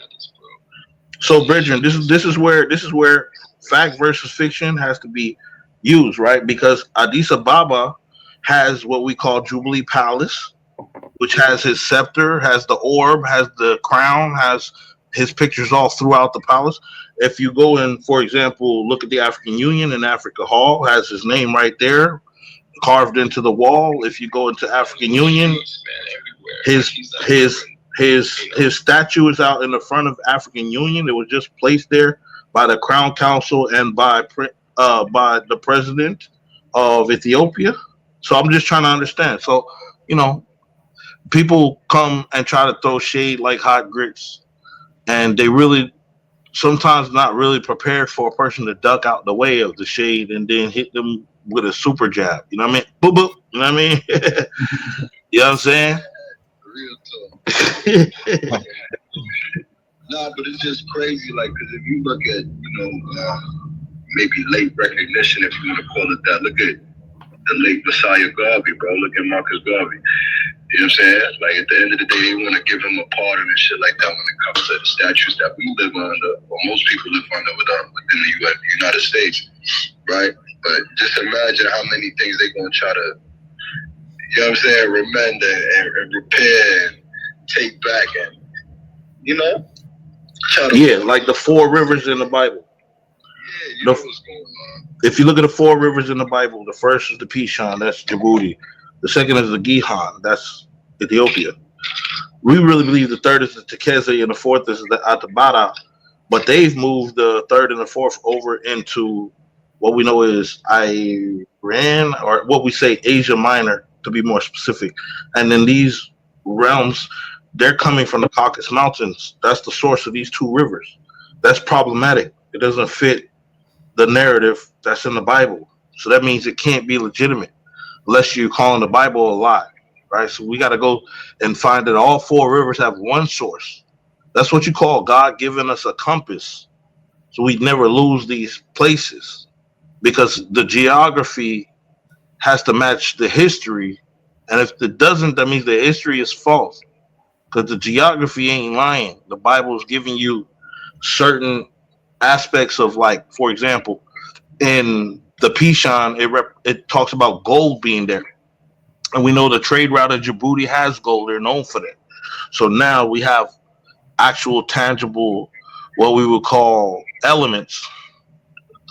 So, Bridget, this is where fact versus fiction has to be used, right? Because Addis Ababa has what we call Jubilee Palace, which has his scepter, has the orb, has the crown, has his pictures all throughout the palace. If you go and, for example, look at the African Union in Africa Hall, has his name right there, carved into the wall. If you go into African Union, his statue is out in the front of African Union. It was just placed there by the Crown Council and by the president of Ethiopia. So I'm just trying to understand. So, people come and try to throw shade like hot grits, and they really sometimes not really prepared for a person to duck out the way of the shade and then hit them with a super jab. You know what I mean? Boop, boop. You know what I mean? You know what I'm saying? Real talk. Nah, but it's just crazy. Like, because if you look at, maybe late recognition, if you want to call it that, look at the late Messiah Garvey, bro. Look at Marcus Garvey. You know what I'm saying? Like, at the end of the day, they want to give him a pardon and shit like that when it comes to the statutes that we live under, or most people live under within the United States, right? But just imagine how many things they're going to try to, you know what I'm saying, remend and repair and take back and, try to... Yeah, like the 4 rivers in the Bible. Yeah, you know what's going on. If you look at the 4 rivers in the Bible, the first is the Pishon, that's Djibouti. The second is the Gihon, that's Ethiopia. We really believe the third is the Tekeze and the fourth is the Atabata, but they've moved the third and the fourth over into what we know is Iran, or what we say Asia Minor, to be more specific. And in these realms, they're coming from the Caucasus Mountains. That's the source of these 2 rivers. That's problematic. It doesn't fit the narrative that's in the Bible. So that means it can't be legitimate unless you're calling the Bible a lie, right? So we got to go and find that all 4 rivers have one source. That's what you call God giving us a compass, so we never lose these places, because the geography has to match the history. And if it doesn't, that means the history is false, because the geography ain't lying. The Bible is giving you certain aspects of, like, for example, in the Pishon, it talks about gold being there. And we know the trade route of Djibouti has gold. They're known for that. So now we have actual tangible, what we would call elements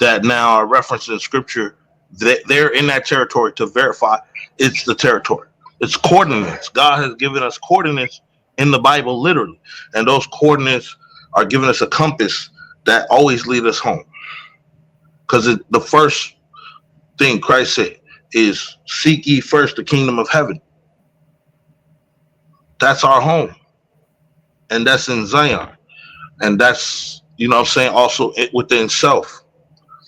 that now are referenced in scripture. They're in that territory to verify it's the territory. It's coordinates. God has given us coordinates in the Bible, literally. And those coordinates are giving us a compass that always lead us home. Because the first thing Christ said is, seek ye first the kingdom of heaven. That's our home. And that's in Zion. And that's, also within self.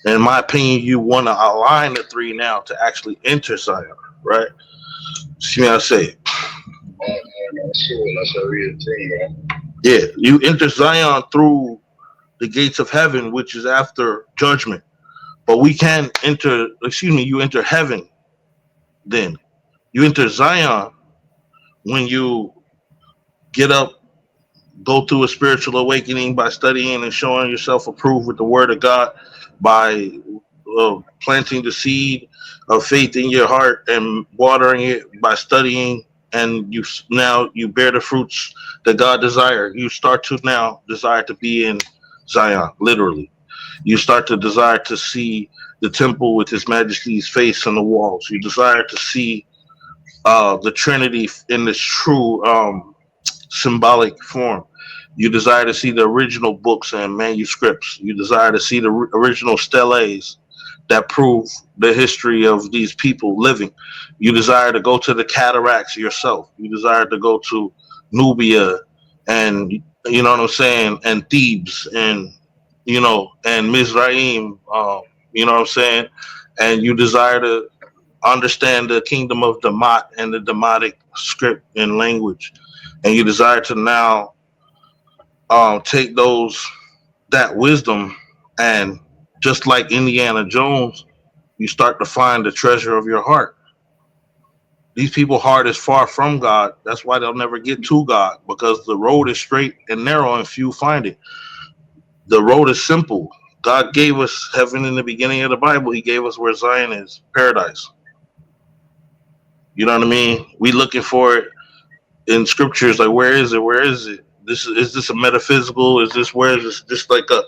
In my opinion, you want to align the 3 now to actually enter Zion, right? See what I say? That's a real thing, man. Yeah, you enter Zion through the gates of heaven, which is after judgment. But we can you enter heaven then. You enter Zion when you get up, go through a spiritual awakening by studying and showing yourself approved with the word of God, by planting the seed of faith in your heart and watering it by studying, and you bear the fruits that God desires. You start to now desire to be in Zion, literally. You start to desire to see the temple with His Majesty's face on the walls. You desire to see the Trinity in this true symbolic form. You desire to see the original books and manuscripts. You desire to see the original steles that prove the history of these people living. You desire to go to the cataracts yourself. You desire to go to Nubia and, you know what I'm saying, and Thebes and, and Mizraim, you know what I'm saying? And you desire to understand the kingdom of Damat and the Damatic script and language. And you desire to now take that wisdom, and just like Indiana Jones, you start to find the treasure of your heart. These people's heart is far from God. That's why they'll never get to God, because the road is straight and narrow and few find it. The road is simple. God gave us heaven in the beginning of the Bible. He gave us where Zion is, paradise. You know what I mean? We looking for it in scriptures, like, where is it? Where is it? Is this a metaphysical? Is this, where is this? Just like a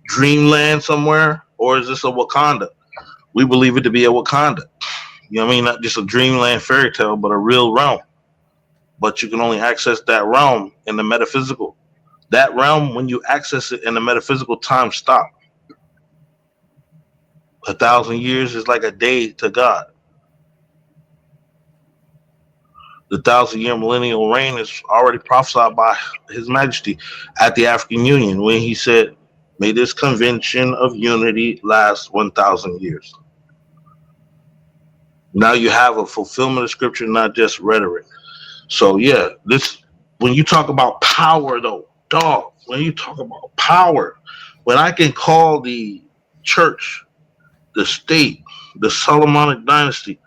dreamland somewhere, or is this a Wakanda? We believe it to be a Wakanda. You know what I mean? Not just a dreamland fairy tale, but a real realm. But you can only access that realm in the metaphysical. That realm, when you access it in the metaphysical, time stop. 1,000 years is like a day to God. The 1,000-year millennial reign is already prophesied by His Majesty at the African Union when he said, "May this convention of unity last 1,000 years." Now you have a fulfillment of scripture, not just rhetoric. So yeah, when you talk about power, though, dog, when you talk about power, when I can call the church, the state, the Solomonic dynasty,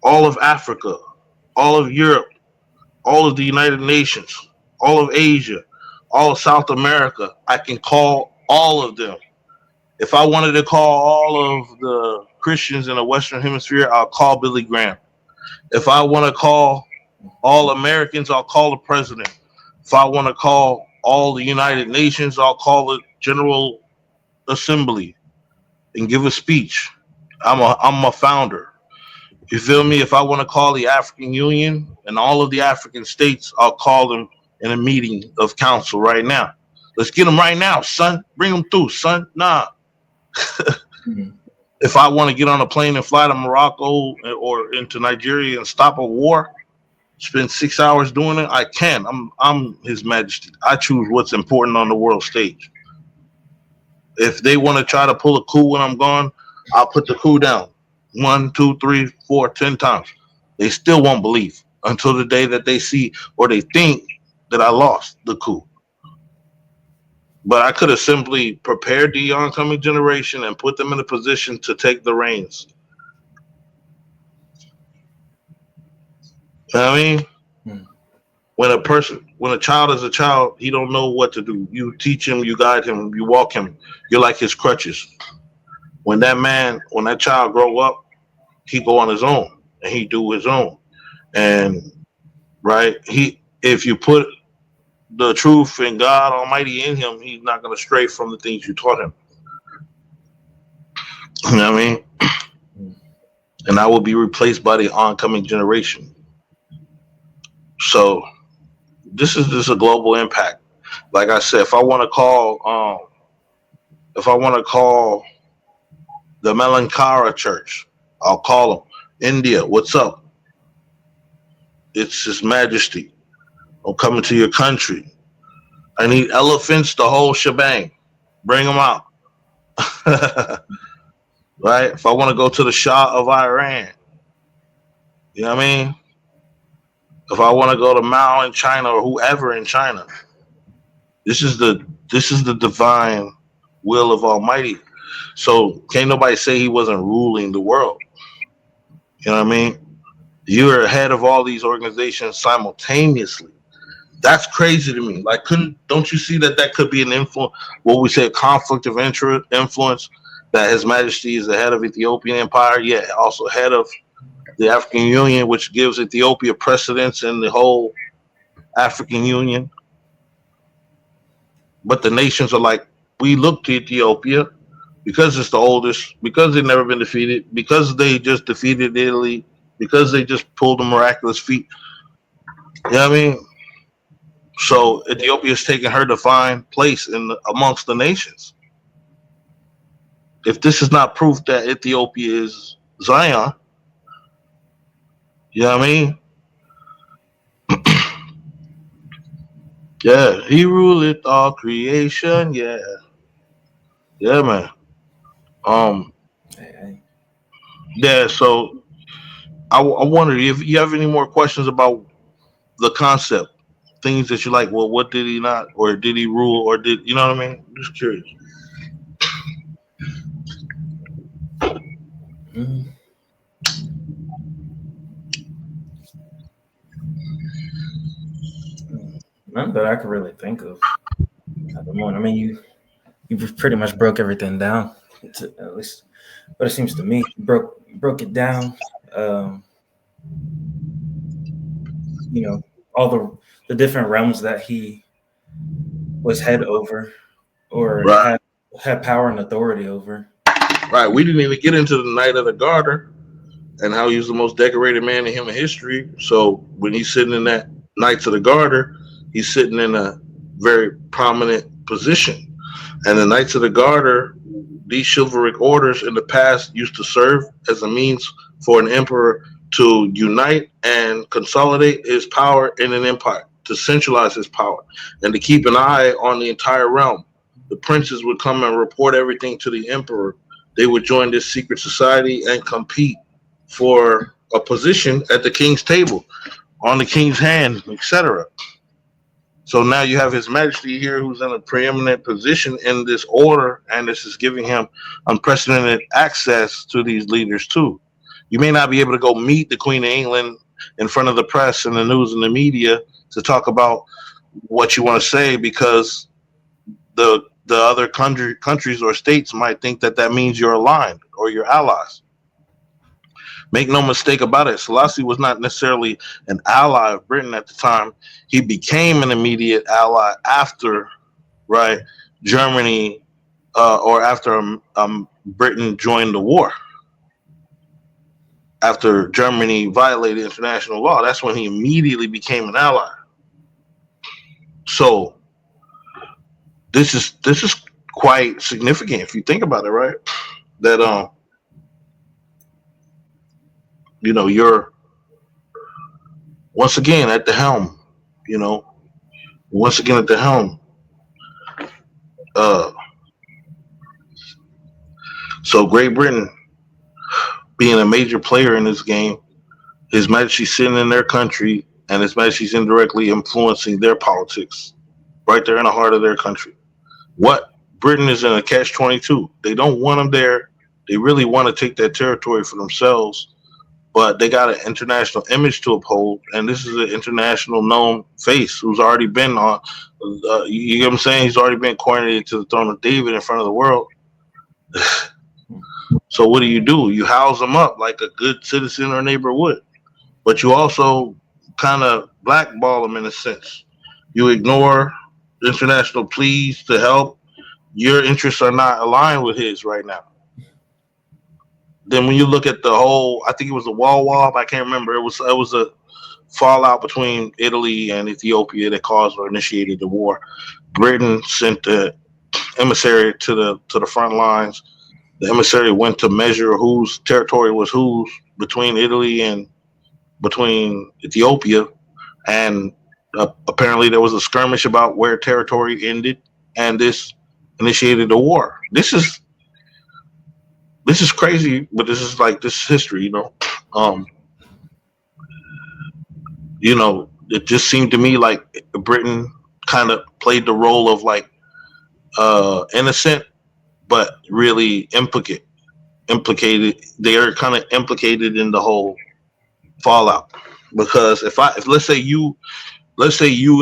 all of Africa, all of Europe, all of the United Nations, all of Asia, all of South America, I can call all of them. If I wanted to call all of the Christians in the Western Hemisphere, I'll call Billy Graham. If I want to call all Americans, I'll call the president. If I want to call all the United Nations, I'll call the General Assembly and give a speech. I'm a founder. You feel me? If I want to call the African Union and all of the African states, I'll call them in a meeting of council right now. Let's get them right now, son. Bring them through, son. Nah. If I want to get on a plane and fly to Morocco or into Nigeria and stop a war, spend 6 hours doing it, I can. I'm His Majesty. I choose what's important on the world stage. If they want to try to pull a coup when I'm gone, I'll put the coup down 1, 2, 3, 4, 10 times. They still won't believe until the day that they see or they think that I lost the coup. But I could have simply prepared the oncoming generation and put them in a position to take the reins. You know what I mean? When a child is a child, he don't know what to do. You teach him, you guide him, you walk him. You're like his crutches. When that child grow up, he go on his own and he do his own. And right, if you put the truth in God Almighty in him, he's not going to stray from the things you taught him. You know what I mean? And I will be replaced by the oncoming generation. So this is just a global impact. Like I said, if I want to call the Malankara Church, I'll call them. India, what's up? It's His Majesty. I'm coming to your country. I need elephants, the whole shebang. Bring them out. Right? If I want to go to the Shah of Iran, you know what I mean? If I want to go to Mao in China or whoever in China, this is the divine will of Almighty. So can't nobody say He wasn't ruling the world. You know what I mean? You're head of all these organizations simultaneously. That's crazy to me. Like, don't you see that could be an influence? What we say, conflict of interest, influence. That His Majesty is the head of Ethiopian Empire, yet also head of the African Union, which gives Ethiopia precedence in the whole African Union. But the nations are like, we look to Ethiopia because it's the oldest, because they've never been defeated, because they just defeated Italy, because they just pulled a miraculous feat. You know what I mean? So Ethiopia is taking her divine place amongst the nations. If this is not proof that Ethiopia is Zion, you know what I mean? Yeah, he ruleth all creation. Yeah, yeah, man. Um, Hey, yeah. So I wonder if you have any more questions about the concept, things that you like. Well, what did he not, or did he rule, or did you know what I mean? Just curious. mm, none that I could really think of at the moment. I mean, you pretty much broke everything down, at least what it seems to me. You broke it down. Um, you know, all the different realms that he was head over, or Right, had power and authority over. right. We didn't even get into the Knight of the Garter and how he was the most decorated man in human history. So when he's sitting in that Knights of the Garter, he's sitting in a very prominent position. And the Knights of the Garter, these chivalric orders in the past used to serve as a means for an emperor to unite and consolidate his power in an empire, to centralize his power, and to keep an eye on the entire realm. The princes would come and report everything to the emperor. They would join this secret society and compete for a position at the king's table, on the king's hand, etc. So now you have His Majesty here, who's in a preeminent position in this order, and this is giving him unprecedented access to these leaders too. You may not be able to go meet the Queen of England in front of the press and the news and the media to talk about what you want to say, because the other countries or states might think that that means you're aligned or you're allies. Make no mistake about it, Selassie was not necessarily an ally of Britain at the time. He became an immediate ally after, right, Germany, or after Britain joined the war. After Germany violated international law, that's when he immediately became an ally. So this is quite significant if you think about it, right? That you're once again at the helm, you know, once again at the helm. Uh, so Great Britain being a major player in this game, His Majesty sitting in their country, and His Majesty's indirectly influencing their politics right there in the heart of their country. What Britain is in a catch-22. They don't want them there. They really want to take that territory for themselves, but they got an international image to uphold, and this is an international known face who's already been on. You know what I'm saying? He's already been coronated to the throne of David in front of the world. So what do? You house them up like a good citizen or neighbor would, but you also kind of blackball them in a sense. You ignore international pleas to help. Your interests are not aligned with his right now. Then when you look at the whole, I think it was the wall, I can't remember. It was a fallout between Italy and Ethiopia that caused or initiated the war. Britain sent the emissary to the front lines. The emissary went to measure whose territory was whose between Italy and between Ethiopia, and apparently there was a skirmish about where territory ended, and this initiated the war. This is crazy, but this is history, It just seemed to me like Britain kind of played the role of innocent, but really implicated. They are kind of implicated in the whole fallout, because if let's say you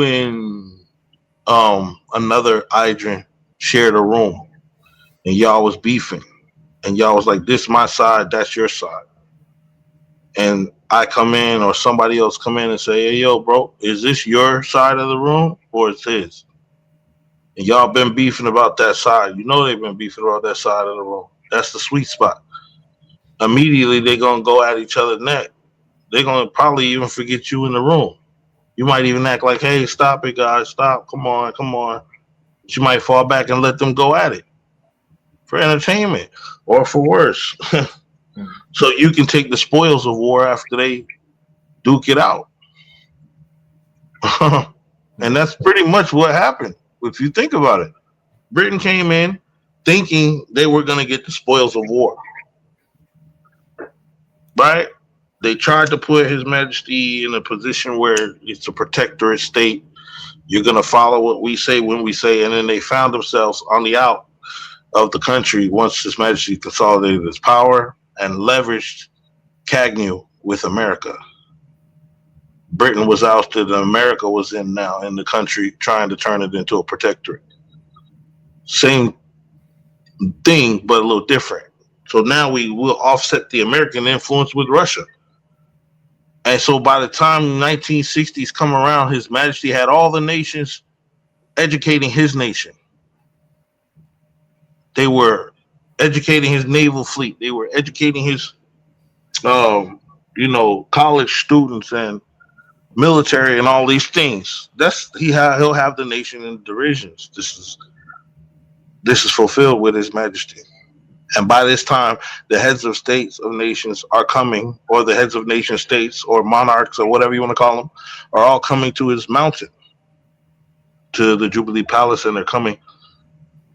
and another Idrin shared a room, and y'all was beefing, and y'all was like, this my side, that's your side, and I come in or somebody else come in and say, hey, yo, bro, is this your side of the room or it's his? And y'all been beefing about that side. They've been beefing about that side of the room. That's the sweet spot. Immediately they're gonna go at each other's neck. They're gonna probably even forget you in the room. You might even act like, hey, stop it, guys, stop, come on, come on. But you might fall back and let them go at it for entertainment or for worse. So you can take the spoils of war after they duke it out. And that's pretty much what happened, if you think about it. Britain came in thinking they were going to get the spoils of war. Right? They tried to put His Majesty in a position where it's a protectorate state. You're going to follow what we say when we say, and then they found themselves on the out of the country once His Majesty consolidated his power and leveraged Cagnew with America. Britain was ousted and America was in now in the country trying to turn it into a protectorate. Same thing, but a little different. So now we will offset the American influence with Russia. And so by the time the 1960s come around, His Majesty had all the nations educating his nation. They were educating his naval fleet. They were educating his, college students and military and all these things. He'll have the nation in derisions. This is fulfilled with His Majesty. And by this time, the heads of states of nations are coming, or the heads of nation states or monarchs or whatever you want to call them, are all coming to his mountain, to the Jubilee Palace, and they're coming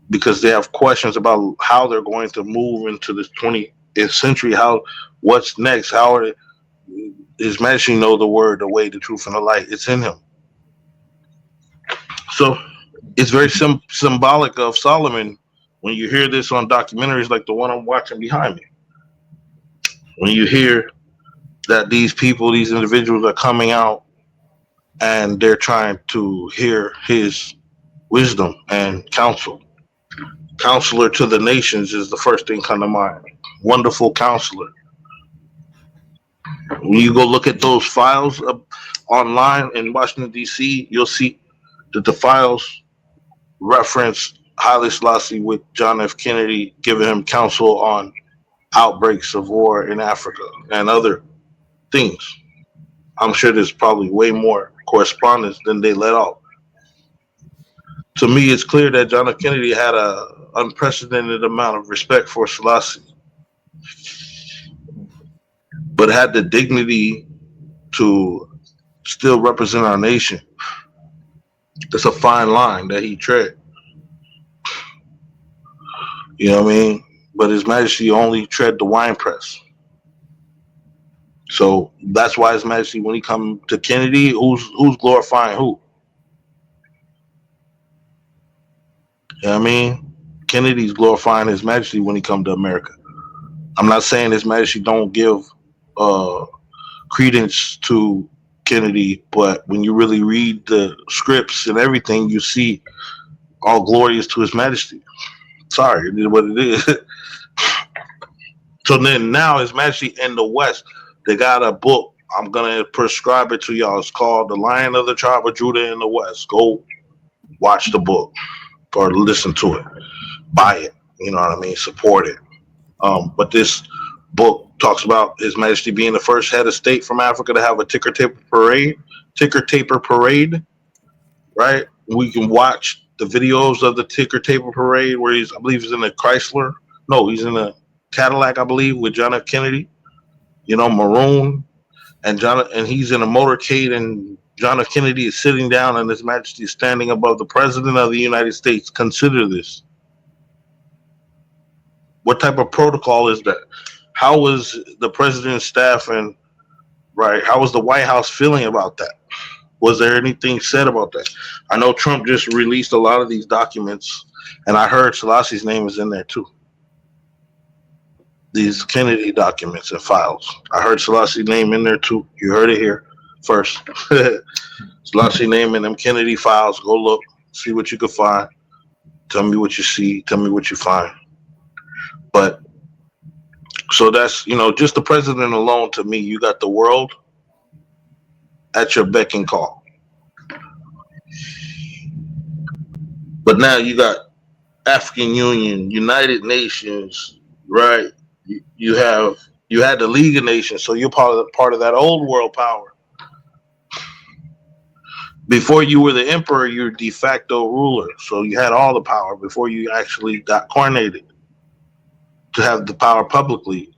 because they have questions about how they're going to move into this 20th century. What's next? His Majesty know the word, the way, the truth, and the light. It's in him. So it's very symbolic of Solomon when you hear this on documentaries like the one I'm watching behind me. When you hear that these individuals are coming out and they're trying to hear his wisdom and counsel. Counselor to the nations is the first thing come to mind. Wonderful counselor. When you go look at those files online in Washington, D.C., you'll see that the files reference Haile Selassie with John F. Kennedy giving him counsel on outbreaks of war in Africa and other things. I'm sure there's probably way more correspondence than they let out. To me, it's clear that John F. Kennedy had an unprecedented amount of respect for Selassie, but had the dignity to still represent our nation. It's a fine line that he tread. You know what I mean? But His Majesty only tread the wine press. So that's why His Majesty, when he come to Kennedy, who's glorifying who? You know what I mean? Kennedy's glorifying His Majesty when he come to America. I'm not saying His Majesty don't give credence to Kennedy, but when you really read the scripts and everything, you see all glory is to His Majesty. Sorry, it is what it is. So then now His Majesty in the West, they got a book. I'm going to prescribe it to y'all. It's called The Lion of the Tribe of Judah in the West. Go watch the book or listen to it. Buy it. You know what I mean? Support it. But this book talks about His Majesty being the first head of state from Africa to have a ticker taper parade, right? We can watch the videos of the ticker taper parade where I believe he's in a Chrysler. No, he's in a Cadillac, I believe, with John F. Kennedy, maroon, and he's in a motorcade, and John F. Kennedy is sitting down and His Majesty is standing above the President of the United States. Consider this. What type of protocol is that? How was the President's staff how was the White House feeling about that? Was there anything said about that? I know Trump just released a lot of these documents, and I heard Selassie's name is in there too. These Kennedy documents and files. I heard Selassie's name in there too. You heard it here first. Selassie's name in them Kennedy files. Go look, see what you can find. Tell me what you see. Tell me what you find. But so that's, just the President alone, to me, you got the world at your beck and call. But now you got African Union, United Nations, right? You had the League of Nations, so you're part of that old world power. Before you were the emperor, you're de facto ruler. So you had all the power before you actually got coronated to have the power publicly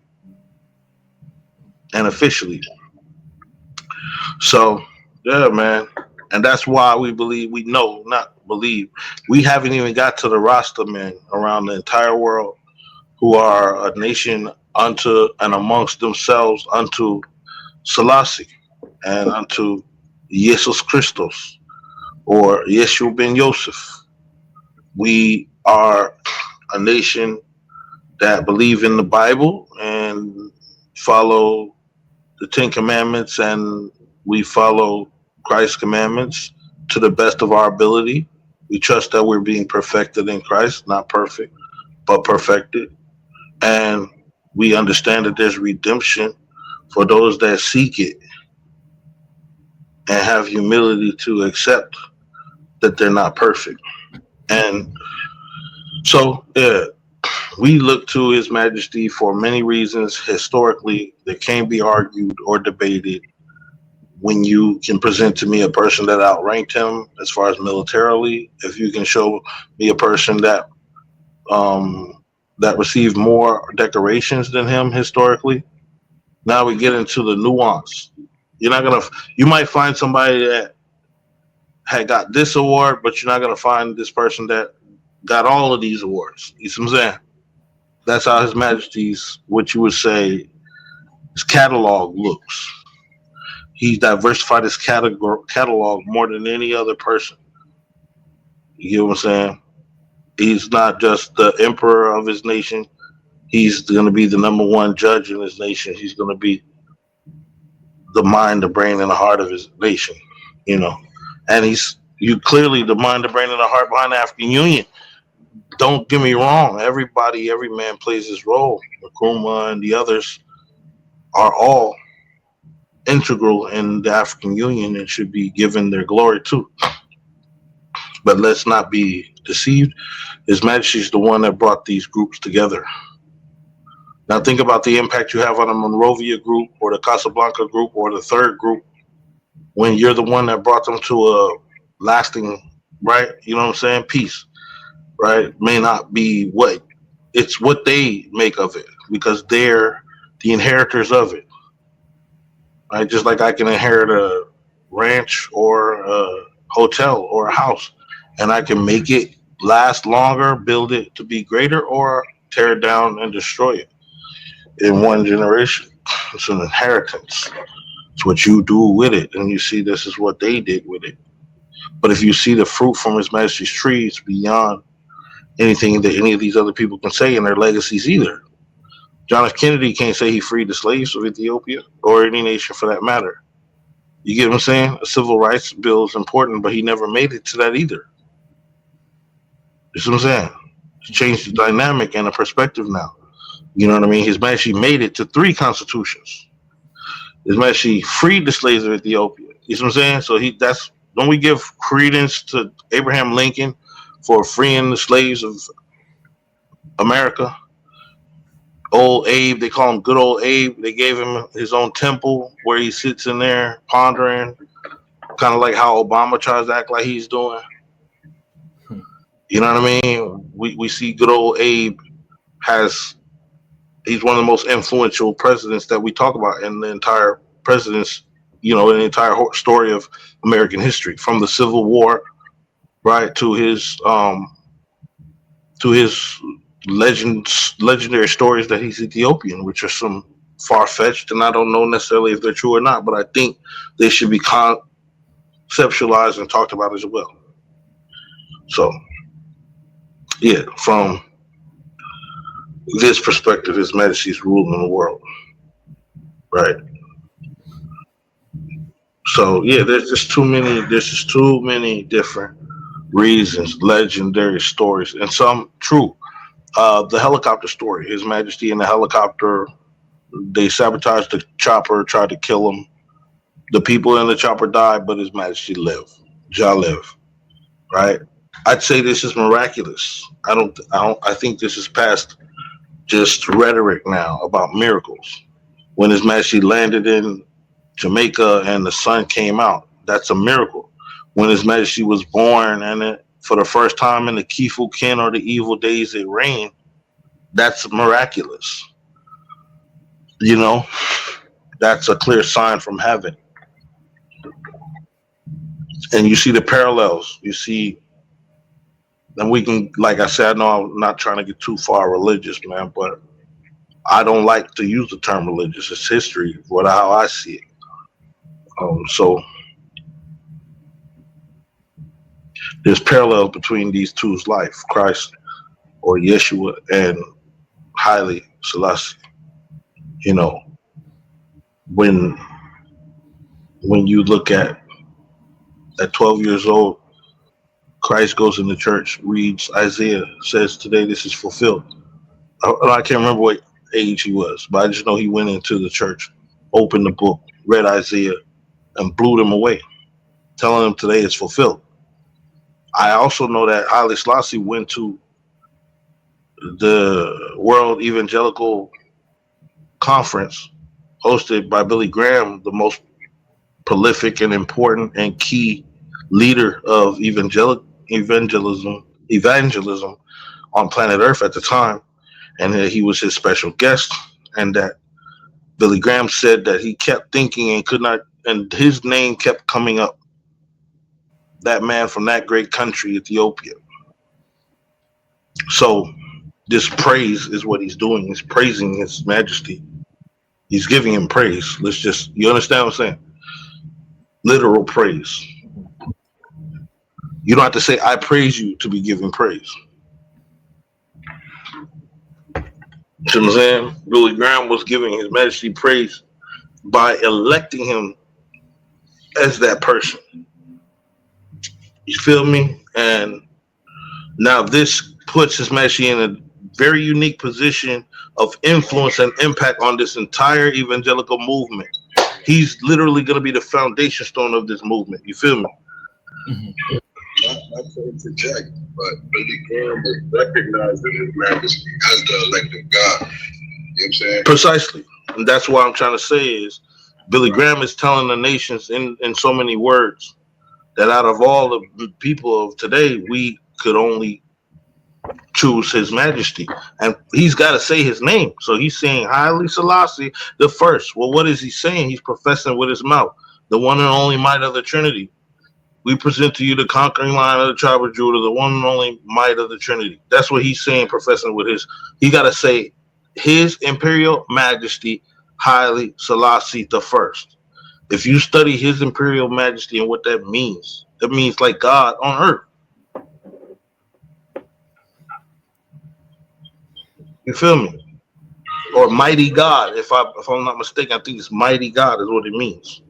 and officially. So, yeah, man. And that's why we believe, we know, not believe, we haven't even got to the Rasta men around the entire world who are a nation unto and amongst themselves unto Selassie and unto Jesus Christos or Yeshua ben Yosef. We are a nation that believe in the Bible and follow the Ten Commandments, and we follow Christ's commandments to the best of our ability. We trust that we're being perfected in Christ, not perfect, but perfected. And we understand that there's redemption for those that seek it and have humility to accept that they're not perfect. And so, yeah, we look to His Majesty for many reasons historically that can't be argued or debated. When you can present to me a person that outranked him as far as militarily, if you can show me a person that that received more decorations than him historically, now we get into the nuance. You might find somebody that had got this award, but you're not gonna find this person that got all of these awards. You see what I'm saying? That's how His Majesty's, what you would say, his catalog looks. He's diversified his catalog more than any other person. You get what I'm saying? He's not just the emperor of his nation. He's going to be the number one judge in his nation. He's going to be the mind, the brain, and the heart of his nation. And you clearly the mind, the brain, and the heart behind the African Union. Don't get me wrong. Every man plays his role. Nkrumah and the others are all integral in the African Union and should be given their glory too. But let's not be deceived. His Majesty is the one that brought these groups together. Now think about the impact you have on the Monrovia group or the Casablanca group or the third group when you're the one that brought them to a lasting, right? You know what I'm saying? Peace, right? May not be it's what they make of it because they're the inheritors of it. Right, just like I can inherit a ranch or a hotel or a house, and I can make it last longer, build it to be greater, or tear it down and destroy it in one generation. It's an inheritance. It's what you do with it, and you see this is what they did with it. But if you see the fruit from His Majesty's tree, it's beyond anything that any of these other people can say in their legacies either. John F. Kennedy can't say he freed the slaves of Ethiopia or any nation for that matter. You get what I'm saying? A civil rights bill is important, but he never made it to that either. You see what I'm saying? He changed the dynamic and the perspective now. You know what I mean? His Majesty made it to 3 constitutions. His Majesty freed the slaves of Ethiopia. You see what I'm saying? So don't we give credence to Abraham Lincoln for freeing the slaves of America? Old Abe, they call him Good Old Abe. They gave him his own temple where he sits in there pondering, kind of like how Obama tries to act like he's doing. You know what I mean? We see Good Old Abe he's one of the most influential presidents that we talk about in the entire president's, in the entire story of American history, from the Civil War, right, to his legendary stories that he's Ethiopian, which are some far-fetched, and I don't know necessarily if they're true or not, but I think they should be conceptualized and talked about as well. So, yeah, from this perspective, His Majesty's ruling the world, right? So, yeah, there's just too many different reasons, legendary stories, and some true. The helicopter story, His Majesty in the helicopter, they sabotaged the chopper, tried to kill him. The people in the chopper died, but His Majesty lived. Jah live, right? I'd say this is miraculous. I think this is past just rhetoric now about miracles. When His Majesty landed in Jamaica and the sun came out, that's a miracle. when His Majesty was born, and for the first time in the Kifu Kin, or the evil days it reigned, that's miraculous. You know, that's a clear sign from heaven. And you see the parallels. You see, and we can, like I said, I know I'm not trying to get too far religious, man, but I don't like to use the term religious. It's history, how I see it. So there's parallels between these two's life, Christ or Yeshua and Haile Selassie. You know, when you look at 12 years old, Christ goes in the church, reads Isaiah, says, today this is fulfilled. I can't remember what age he was, but I just know he went into the church, opened the book, read Isaiah, and blew them away, telling them today it's fulfilled. I also know that Haile Selassie went to the World Evangelical Conference hosted by Billy Graham, the most prolific and important and key leader of evangelism on planet Earth at the time, and that he was his special guest, and that Billy Graham said that he kept thinking and could not, and his name kept coming up. That man from that great country, Ethiopia. So this praise is what he's doing. He's praising His Majesty. He's giving him praise. You understand what I'm saying? Literal praise. You don't have to say, I praise you, to be giving praise. You know what I'm saying? Billy Graham was giving His Majesty praise by electing him as that person. You feel me? And now this puts His Majesty in a very unique position of influence and impact on this entire evangelical movement. He's literally going to be the foundation stone of this movement. You feel me? Mm-hmm. Not to interject, but Billy Graham was recognizing His Majesty as the elected God. You know what I'm saying? Precisely. And that's what I'm trying to say is Billy Graham is telling the nations in so many words that out of all the people of today, we could only choose His Majesty. And he's got to say his name. So he's saying Haile Selassie the first. Well, what is he saying? He's professing with his mouth, the one and only might of the Trinity. We present to you the conquering line of the tribe of Judah, the one and only might of the Trinity. That's what he's saying, professing with his. He got to say His Imperial Majesty Haile Selassie the first. If you study His Imperial Majesty and what that means like God on earth. You feel me? Or mighty God. If I'm not mistaken, I think it's mighty God is what it means.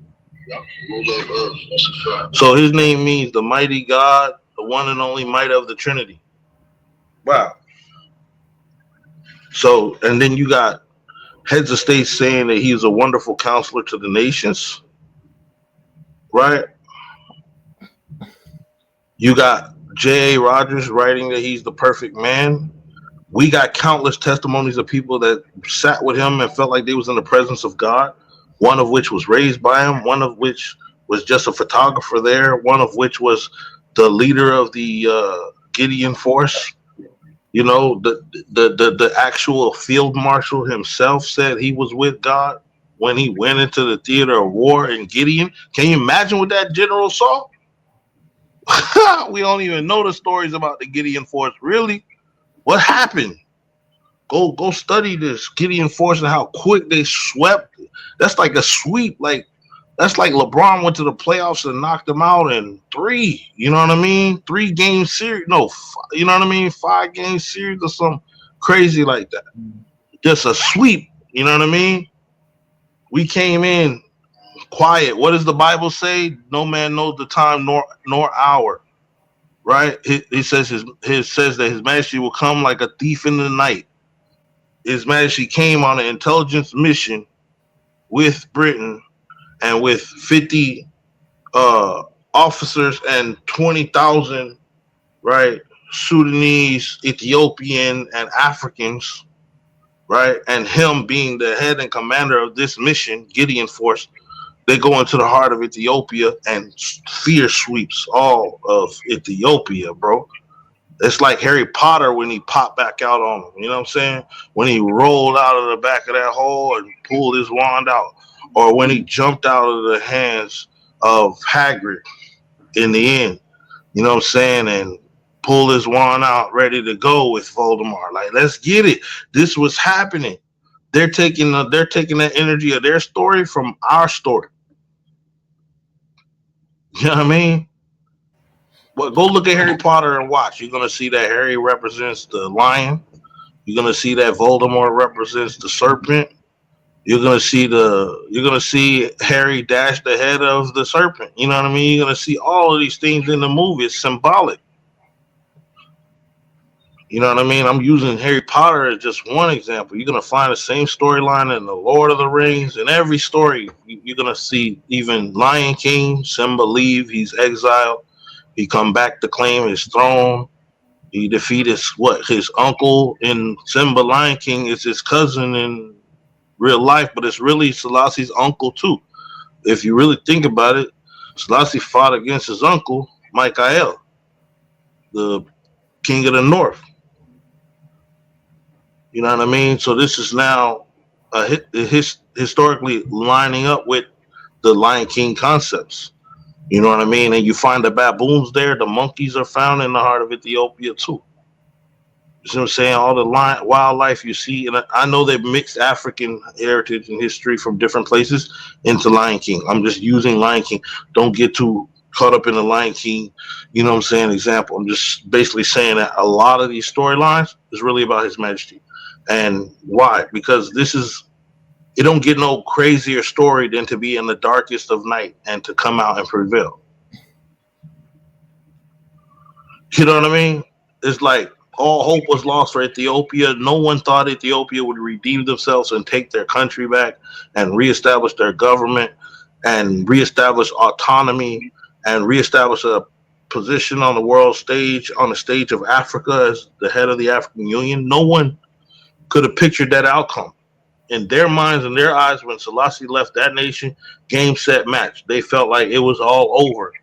So His name means the mighty God, the one and only might of the Trinity. Wow. So, and then you got heads of state saying that He's a wonderful counselor to the nations. Right? You got J.A. Rogers writing that He's the perfect man. We got countless testimonies of people that sat with Him and felt like they was in the presence of God. One of which was raised by Him, one of which was just a photographer there, one of which was the leader of the Gideon force. You know, the actual field marshal himself said he was with God when he went into the theater of war in Gideon. Can you imagine what that general saw? We don't even know the stories about the Gideon force. Really? What happened? Go study this Gideon force and how quick they swept. That's like a sweep. That's like LeBron went to the playoffs and knocked them out in 3. You know what I mean? 3-game series. No, you know what I mean? 5-game series or something crazy like that. Just a sweep. You know what I mean? We came in quiet. What does the Bible say? No man knows the time nor hour. Right? He says says that His Majesty will come like a thief in the night. His Majesty came on an intelligence mission with Britain and with 50 officers and 20,000, right, Sudanese, Ethiopian, and Africans, right, and him being the head and commander of this mission, Gideon Force, they go into the heart of Ethiopia and fear sweeps all of Ethiopia, bro. It's like Harry Potter when he popped back out on him. You know what I'm saying? When he rolled out of the back of that hole and pulled his wand out, or when he jumped out of the hands of Hagrid in the end. You know what I'm saying? And pull his wand out, ready to go with Voldemort. Like, let's get it. This was happening. They're taking the energy of their story from our story. You know what I mean? Well, go look at Harry Potter and watch. You're gonna see that Harry represents the lion. You're gonna see that Voldemort represents the serpent. You're gonna see Harry dash the head of the serpent. You know what I mean? You're gonna see all of these things in the movie. It's symbolic. You know what I mean? I'm using Harry Potter as just one example. You're gonna find the same storyline in the Lord of the Rings. In every story, you're gonna see even Lion King. Simba leave. He's exiled. He come back to claim his throne. He defeated his uncle in Simba. Lion King is his cousin in real life, but it's really Selassie's uncle too. If you really think about it, Selassie fought against his uncle, Michael, the king of the north. You know what I mean? So this is now historically lining up with the Lion King concepts. You know what I mean? And you find the baboons there. The monkeys are found in the heart of Ethiopia too. You see what I'm saying? All the wildlife you see, and I know they mixed African heritage and history from different places into Lion King. I'm just using Lion King. Don't get too caught up in the Lion King, you know what I'm saying, example. I'm just basically saying that a lot of these storylines is really about His Majesty. And why? Because it don't get no crazier story than to be in the darkest of night and to come out and prevail. You know what I mean? It's like all hope was lost for Ethiopia. No one thought Ethiopia would redeem themselves and take their country back and reestablish their government and reestablish autonomy and reestablish a position on the world stage, on the stage of Africa as the head of the African Union. No one could have pictured that outcome. In their minds and their eyes, when Selassie left that nation, game, set, match, they felt like it was all over.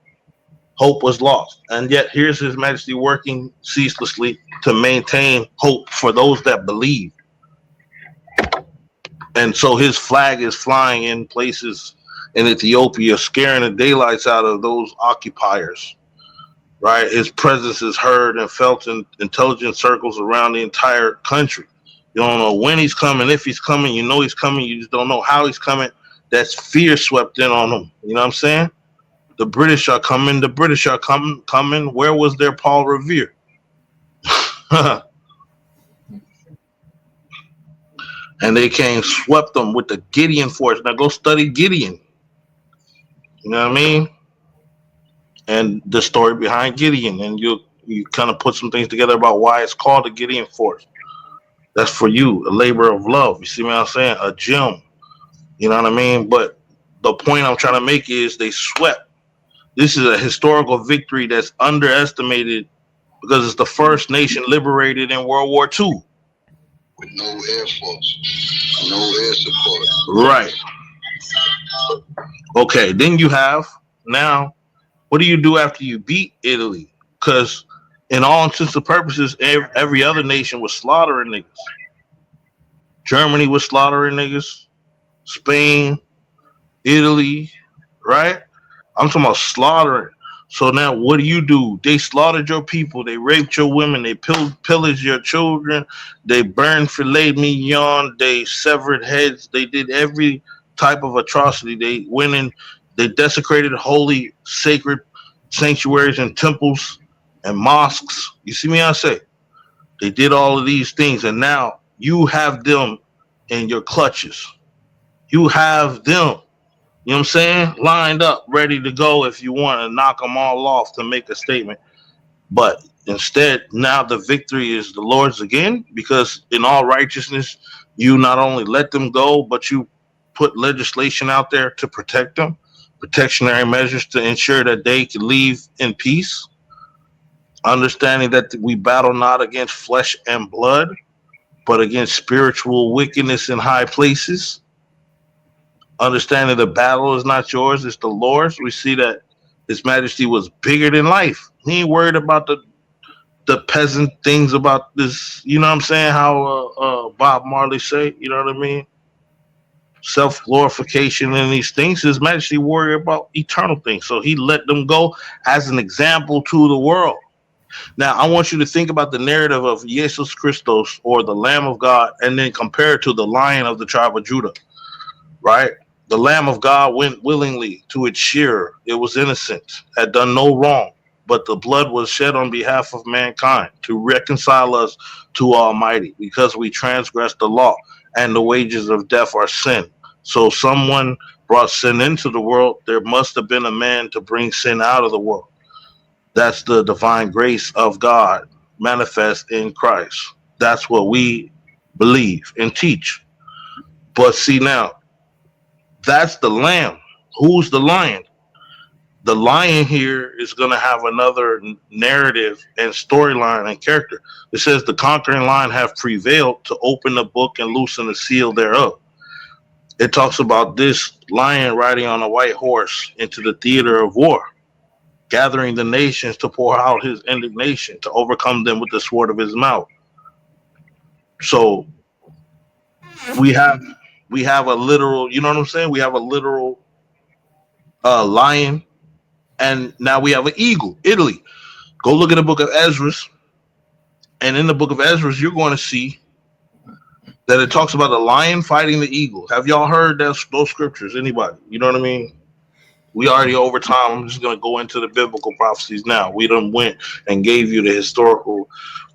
Hope was lost. And yet here's His Majesty working ceaselessly to maintain hope for those that believe. And so his flag is flying in places in Ethiopia, scaring the daylights out of those occupiers. Right? His presence is heard and felt in intelligence circles around the entire country. You don't know when he's coming, if he's coming, you know he's coming, you just don't know how he's coming. That's fear swept in on him. You know what I'm saying? The British are coming, coming. Where was their Paul Revere? And they came, swept them with the Gideon force. Now go study Gideon. You know what I mean? And the story behind Gideon. And you kind of put some things together about why it's called the Gideon force. That's for you, a labor of love. You see what I'm saying? A gem. You know what I mean? But the point I'm trying to make is they swept. This is a historical victory that's underestimated because it's the first nation liberated in World War II. With no air force, no air support. Right. Okay, then you have, now, what do you do after you beat Italy? Because in all intents and purposes, every other nation was slaughtering niggas. Germany was slaughtering niggas. Spain, Italy, right? I'm talking about slaughtering. So now what do? They slaughtered your people. They raped your women. They pillaged your children. They burned filet mignon. They severed heads. They did every type of atrocity. They went in. They desecrated holy, sacred sanctuaries and temples and mosques. You see me? I say they did all of these things, and now you have them in your clutches. You have them. You know what I'm saying? Lined up, ready to go if you want to knock them all off to make a statement. But instead, now the victory is the Lord's again, because in all righteousness, you not only let them go, but you put legislation out there to protect them, protectionary measures to ensure that they can leave in peace, understanding that we battle not against flesh and blood, but against spiritual wickedness in high places. understanding the battle is not yours, it's the Lord's. We see that His Majesty was bigger than life. He ain't worried about the peasant things about this. You know what I'm saying? How Bob Marley say, you know what I mean? Self glorification and these things. His Majesty worried about eternal things, so He let them go as an example to the world. Now, I want you to think about the narrative of Jesus Christos, or the Lamb of God, and then compare it to the Lion of the tribe of Judah, right? The Lamb of God went willingly to its shearer. It was innocent, had done no wrong, but the blood was shed on behalf of mankind to reconcile us to Almighty, because we transgressed the law, and the wages of death are sin. So someone brought sin into the world. There must have been a man to bring sin out of the world. That's the divine grace of God manifest in Christ. That's what we believe and teach. But see now, that's the lamb. Who's the lion? The lion here is going to have another narrative and storyline and character. It says the conquering lion have prevailed to open the book and loosen the seal thereof. It talks about this lion riding on a white horse into the theater of war, gathering the nations to pour out his indignation, to overcome them with the sword of his mouth. So we have a literal, you know what I'm saying? We have a literal lion, and now we have an eagle. Italy. Go look at the book of Ezra, and in the book of Ezra, you're going to see that it talks about a lion fighting the eagle. Have y'all heard those scriptures? Anybody? You know what I mean? We already over time. I'm just going to go into the biblical prophecies now. We done went and gave you the historical,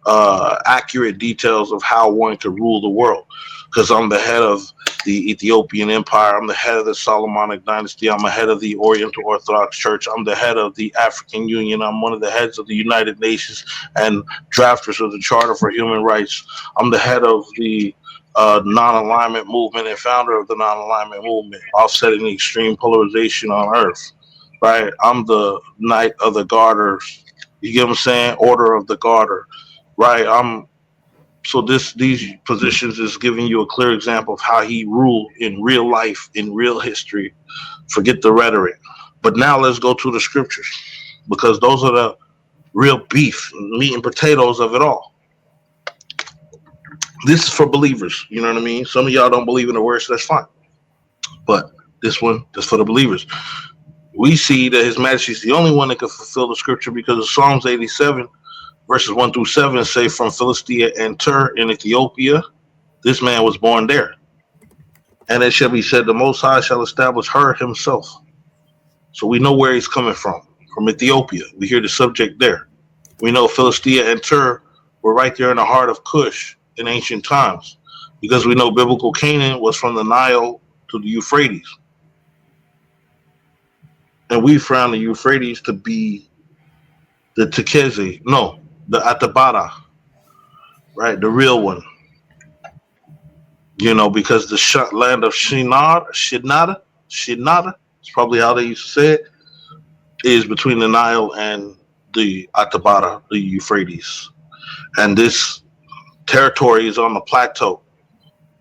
accurate details of how one could rule the world. Because I'm the head of the Ethiopian Empire. I'm the head of the Solomonic dynasty. I'm the head of the Oriental Orthodox Church. I'm the head of the African Union. I'm one of the heads of the United Nations and drafters of the Charter for Human Rights. I'm the head of the non-alignment movement and founder of the non-alignment movement, offsetting the extreme polarization on earth, right? I'm the Knight of the Garters, you get what I'm saying? Order of the Garter, right? So these positions is giving you a clear example of how he ruled in real life, in real history. Forget the rhetoric. But now let's go to the scriptures, because those are the real beef, meat and potatoes of it all. This is for believers, you know what I mean? Some of y'all don't believe in the word, so that's fine. But this one is for the believers. We see that His Majesty is the only one that can fulfill the scripture, because of Psalms 87, verses 1 through 7 say, from Philistia and Tur in Ethiopia, this man was born there. And it shall be said, the Most High shall establish her Himself. So we know where he's coming from Ethiopia. We hear the subject there. We know Philistia and Tur were right there in the heart of Cush in ancient times, because we know biblical Canaan was from the Nile to the Euphrates. And we found the Euphrates to be the Tekeze, no, the Atabata, right? The real one. You know, because the land of Shinada, it's probably how they used to say it, is between the Nile and the Atabata, the Euphrates. And this territory is on the plateau,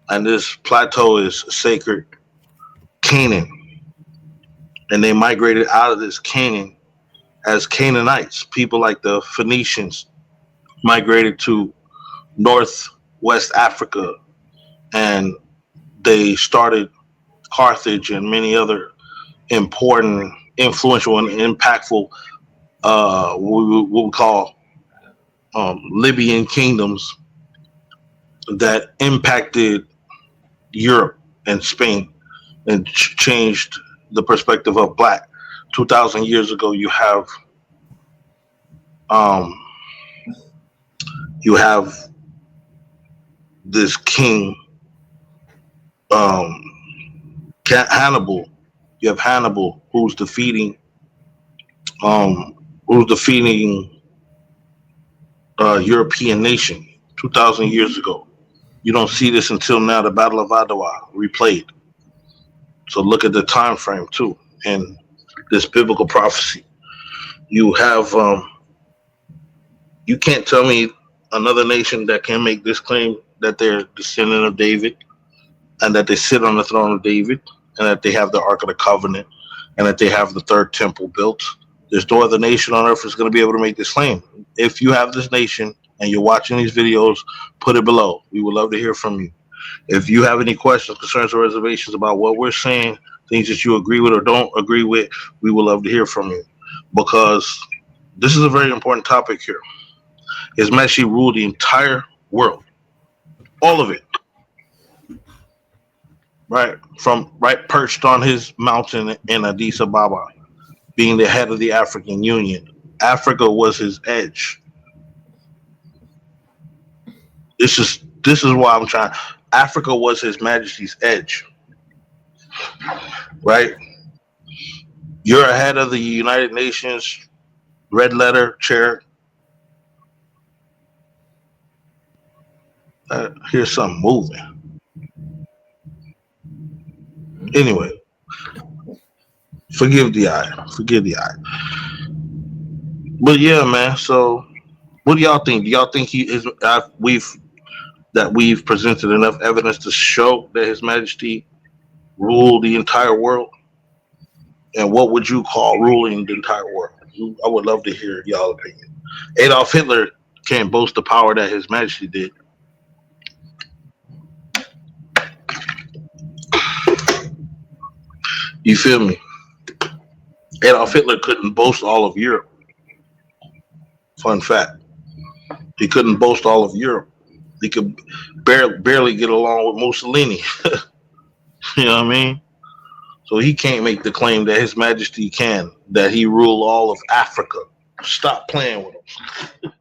and this plateau is sacred Canaan, and they migrated out of this Canaan as Canaanites. People like the Phoenicians migrated to northwest Africa, and they started Carthage and many other important, influential, and impactful what we call Libyan kingdoms that impacted Europe and Spain and changed the perspective of black. 2,000 years ago, you have this king, Hannibal. You have Hannibal who's defeating European nation 2,000 years ago. You don't see this until now, the Battle of Adwa replayed. So look at the time frame too, in this biblical prophecy. You have, you can't tell me another nation that can make this claim that they're descendant of David and that they sit on the throne of David and that they have the Ark of the Covenant, and that they have the third temple built. There's no other nation on earth that's going to be able to make this claim. If you have this nation and you're watching these videos, put it below. We would love to hear from you. If you have any questions, concerns, or reservations about what we're saying, things that you agree with or don't agree with, we would love to hear from you, because this is a very important topic here. His Majesty ruled the entire world, all of it, right perched on his mountain in Addis Ababa, being the head of the African Union. Africa was his edge. This is why I'm trying. Africa was His Majesty's edge, right? You're ahead of the United Nations red letter chair. Here's something moving. Anyway, forgive the eye. But yeah, man. So, what do y'all think? Do y'all think we've presented enough evidence to show that His Majesty ruled the entire world? And what would you call ruling the entire world? I would love to hear y'all opinion. Adolf Hitler can't boast the power that His Majesty did. You feel me? Adolf Hitler couldn't boast all of Europe. Fun fact. He couldn't boast all of Europe. He could barely get along with Mussolini. You know what I mean? So he can't make the claim that His Majesty can, that he ruled all of Africa. Stop playing with him.